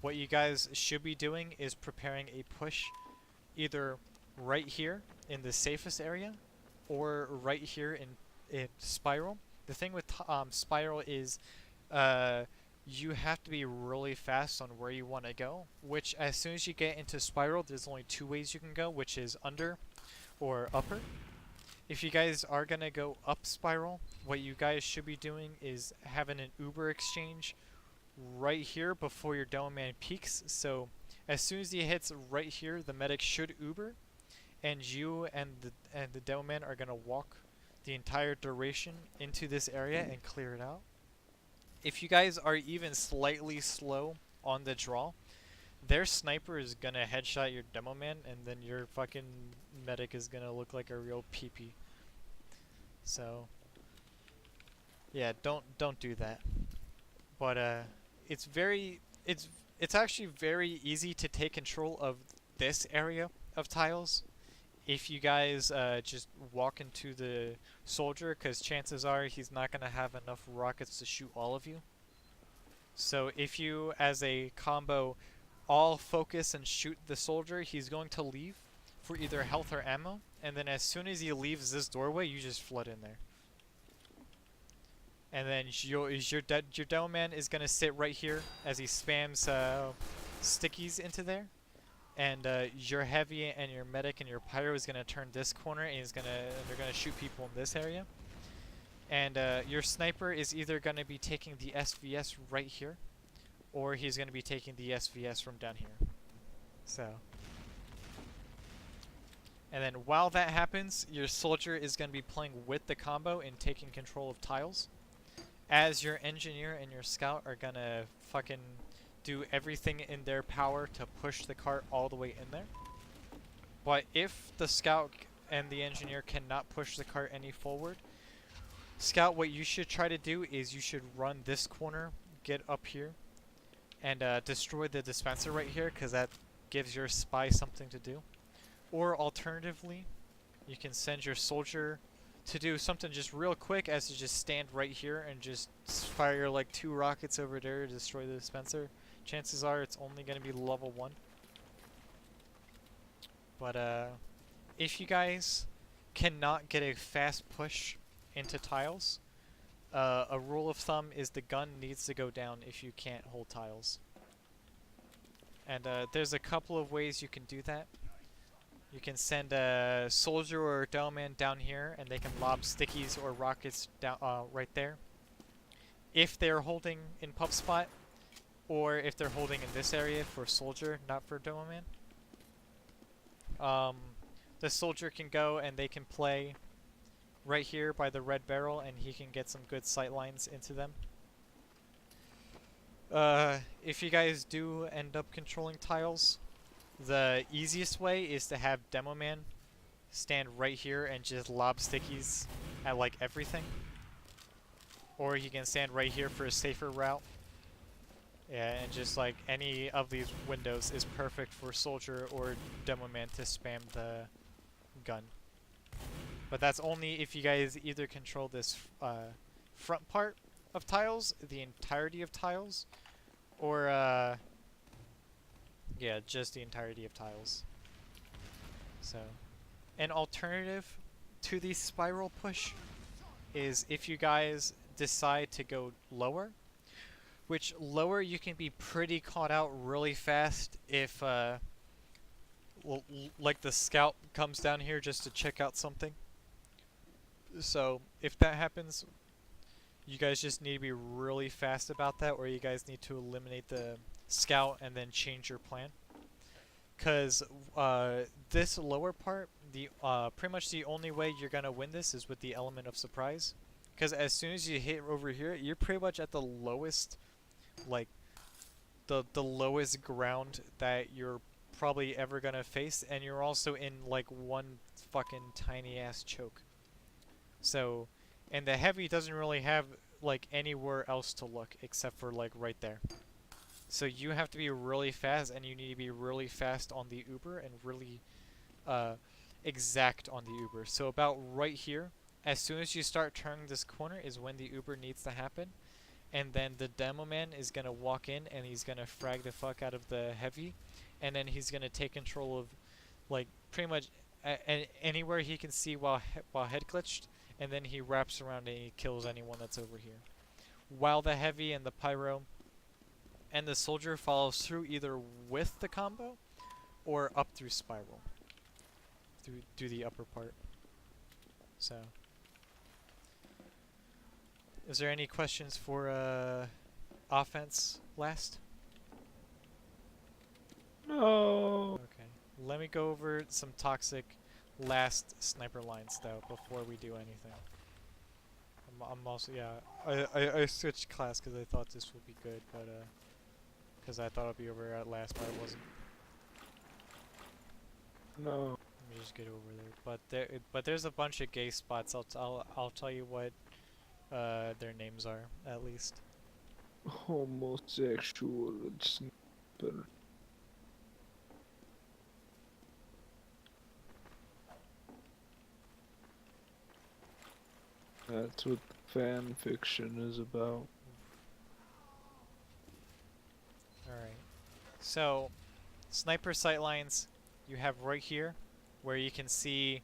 what you guys should be doing is preparing a push either right here in the safest area or right here in Spiral. The thing with Spiral is you have to be really fast on where you want to go, which as soon as you get into Spiral, there's only two ways you can go, which is under or upper. If you guys are going to go up Spiral, what you guys should be doing is having an Uber exchange right here before your demo man peaks. So as soon as he hits right here, the medic should Uber, and you and the demo man are going to walk the entire duration into this area and clear it out. If you guys are even slightly slow on the draw, their sniper is gonna headshot your demo man, and then your fucking medic is gonna look like a real PP. So yeah, don't do that. But it's actually very easy to take control of this area of tiles if you guys just walk into the soldier, because chances are he's not going to have enough rockets to shoot all of you. So if you, as a combo, all focus and shoot the soldier, he's going to leave for either health or ammo, and then as soon as he leaves this doorway, you just flood in there. And then your demo man is going to sit right here as he spams stickies into there. And your heavy and your medic and your pyro is gonna turn this corner, and they're gonna shoot people in this area. And your sniper is either gonna be taking the SVS right here, or he's gonna be taking the SVS from down here. So, and then while that happens, your soldier is gonna be playing with the combo and taking control of tiles, as your engineer and your scout are gonna fucking do everything in their power to push the cart all the way in there. But if the scout and the engineer cannot push the cart any forward, scout, what you should try to do is you should run this corner, get up here, and destroy the dispenser right here, because that gives your spy something to do. Or alternatively, you can send your soldier to do something just real quick, as to just stand right here and just fire like 2 rockets over there to destroy the dispenser. Chances are it's only going to be level 1. But if you guys cannot get a fast push into tiles, a rule of thumb is the gun needs to go down if you can't hold tiles. And there's a couple of ways you can do that. You can send a soldier or a demo man down here, and they can lob stickies or rockets down right there. If they're holding in pub spot, or if they're holding in this area for soldier, not for demo man. The soldier can go and they can play right here by the red barrel, and he can get some good sight lines into them. If you guys do end up controlling tiles, the easiest way is to have Demo Man stand right here and just lob stickies at like everything. Or he can stand right here for a safer route. Yeah, and just like any of these windows is perfect for Soldier or Demo Man to spam the gun. But that's only if you guys either control this front part of tiles, the entirety of tiles, or yeah, just the entirety of tiles. So, an alternative to the spiral push is if you guys decide to go lower, which lower you can be pretty caught out really fast if like the scout comes down here just to check out something. So if that happens, you guys just need to be really fast about that, or you guys need to eliminate the scout and then change your plan. Because this lower part, the pretty much the only way you're gonna win this is with the element of surprise. Because as soon as you hit over here, you're pretty much at the lowest, like the lowest ground that you're probably ever gonna face, and you're also in like one fucking tiny ass choke. So, and the heavy doesn't really have like anywhere else to look except for like right there. So you have to be really fast, and you need to be really fast on the Uber and really exact on the Uber. So about right here, as soon as you start turning this corner is when the Uber needs to happen. And then the Demo Man is going to walk in and he's going to frag the fuck out of the heavy. And then he's going to take control of like pretty much anywhere he can see while head glitched. And then he wraps around and he kills anyone that's over here. While the heavy and the pyro and the soldier follows through either with the combo or up through spiral. Through the upper part. So, is there any questions for offense last? No. Okay. Let me go over some toxic last sniper lines though before we do anything. I'm also, yeah, I switched class because I thought this would be good, but because I thought it'd be over at last, but it wasn't. No. Let me just get over there. But there's a bunch of gay spots. I'll tell you what their names are at least. Homosexual sniper. That's what fan fiction is about. Alright. So, sniper sightlines you have right here, where you can see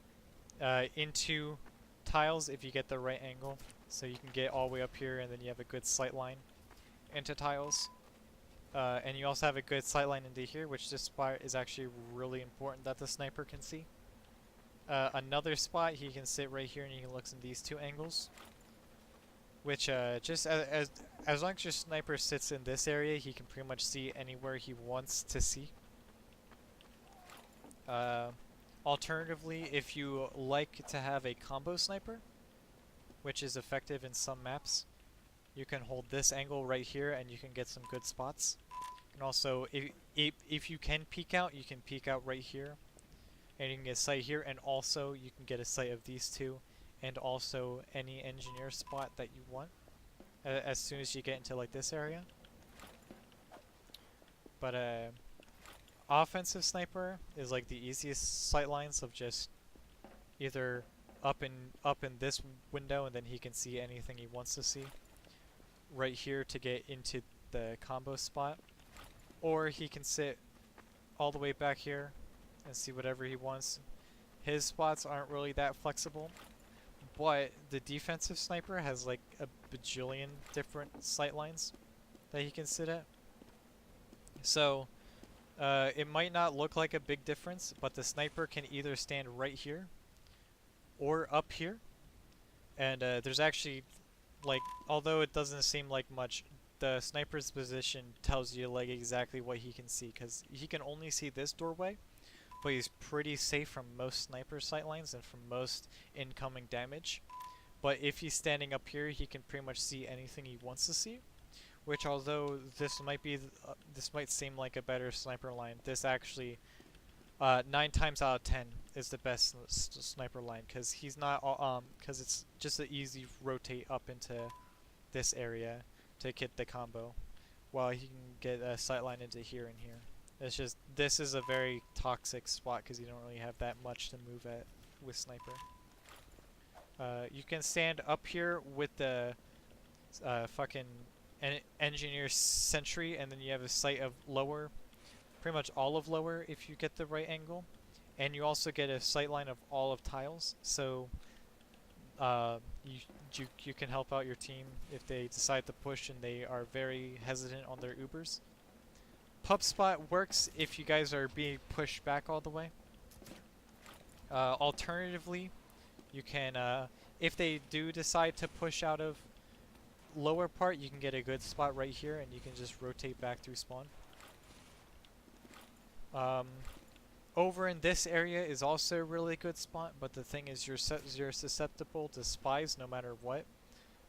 into tiles if you get the right angle. So you can get all the way up here and then you have a good sight line into tiles. And you also have a good sight line into here, which this spot is actually really important that the sniper can see. Another spot, he can sit right here and he can look in these two angles. Which, just as long as your sniper sits in this area, he can pretty much see anywhere he wants to see. Alternatively, if you like to have a combo sniper, which is effective in some maps, you can hold this angle right here and you can get some good spots. And also, if you can peek out, you can peek out right here. And you can get a sight here, and also you can get a sight of these two, and also any engineer spot that you want, as soon as you get into like this area. But offensive sniper is like the easiest sight lines of just either up in this window, and then he can see anything he wants to see. Right here to get into the combo spot, or he can sit all the way back here and see whatever he wants. His spots aren't really that flexible, but the defensive sniper has like a bajillion different sight lines that he can sit at. So it might not look like a big difference, but the sniper can either stand right here or up here. And there's actually, like, although it doesn't seem like much, the sniper's position tells you like exactly what he can see, because he can only see this doorway, but he's pretty safe from most sniper sightlines and from most incoming damage. But if he's standing up here, he can pretty much see anything he wants to see, which although this might be this might seem like a better sniper line, this actually 9 times out of 10 is the best sniper line because he's not because it's just an easy rotate up into this area to get the combo, while he can get a sightline into here and here. It's just this is a very toxic spot because you don't really have that much to move at with sniper. You can stand up here with the fucking engineer sentry, and then you have a sight of lower, pretty much all of lower if you get the right angle, and you also get a sight line of all of tiles. So you can help out your team if they decide to push and they are very hesitant on their Ubers. Pub spot works if you guys are being pushed back all the way. Alternatively, you can, if they do decide to push out of lower part, you can get a good spot right here and you can just rotate back through spawn. Over in this area is also a really good spot, but the thing is you're susceptible to spies no matter what,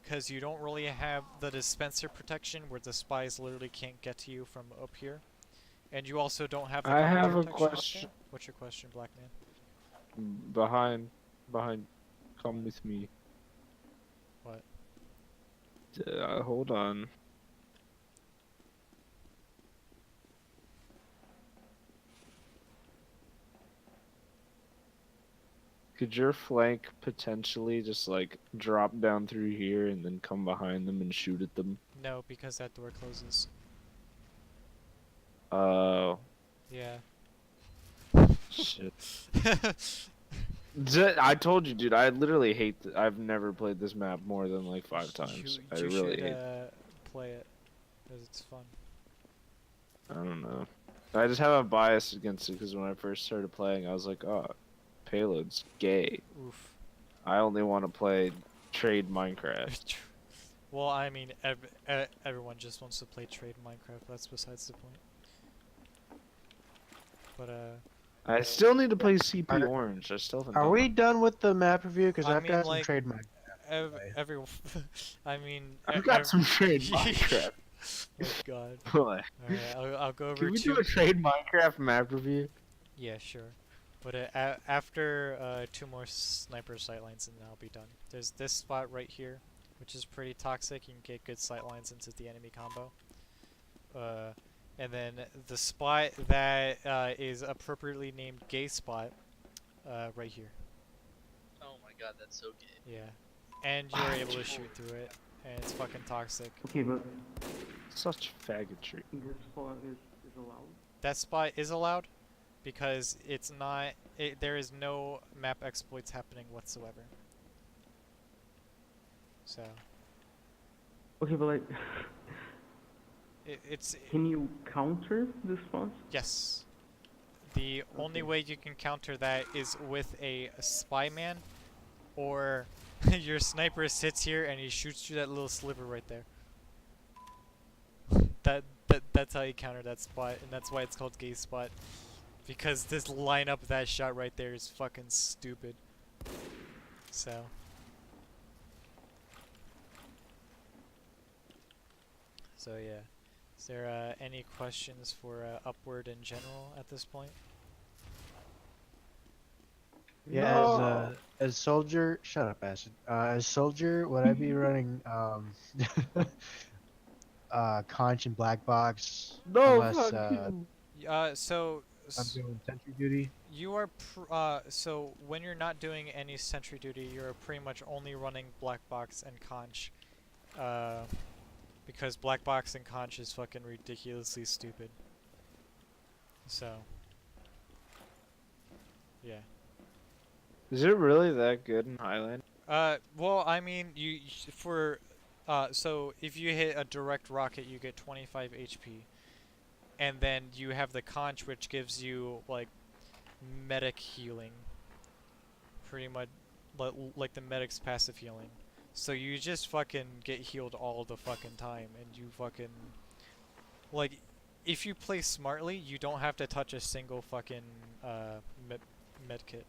because you don't really have the dispenser protection where the spies literally can't get to you from up here, and you also don't have the I combo have a protection up there. question. What's your question, Black Man? Behind, come with me. What? Hold on. Could your flank potentially just like drop down through here and then come behind them and shoot at them? No, because that door closes. Oh, Yeah. shit. I told you, dude, I literally hate I've never played this map more than like 5 times. I You really should hate play it, because it's fun. I don't know. I just have a bias against it because when I first started playing, I was like, oh, payload's gay. Oof. I only want to play trade Minecraft. Well, I mean, everyone just wants to play trade Minecraft. That's besides the point. But I still need to play CP Are- Orange. I still haven't. Are done we that. done with the map review? Because I I've mean, got like, some trademark. everyone. I mean, I've got some trade Minecraft. Oh god. What? Alright, I'll go over Can we to. do a trade Minecraft map review? Yeah, sure. But after 2 more sniper sightlines, and then I'll be done. There's this spot right here, which is pretty toxic. You can get good sightlines into the enemy combo. And then the spot that is appropriately named gay spot, right here. Oh my god, that's so gay. Yeah. And you're able to shoot through it, and it's fucking toxic. Okay, but Such faggotry. this spot is allowed. That spot is allowed because it's not. There is no map exploits happening whatsoever. So Okay, but like, it's can you counter this spot? yes. The only Okay. way you can counter that is with a spy man, or your sniper sits here and he shoots through that little sliver right there. That's how you counter that spot, and that's why it's called gay spot. Because this lineup, that shot right there is fucking stupid. So. So yeah. Is there any questions for Upward in general at this point? Yeah, as soldier, shut up, acid. As soldier, would I be running conch and black box No, unless fuck you. So I'm doing sentry duty? you are so when you're not doing any sentry duty, you're pretty much only running black box and conch, because black box and conch is fucking ridiculously stupid. So yeah. Is it really that good in Highland? Well, I mean, so if you hit a direct rocket, you get 25 HP, and then you have the conch, which gives you like medic healing, pretty much like the medic's passive healing. So you just fucking get healed all the fucking time, and you fucking like, if you play smartly, you don't have to touch a single fucking med kit.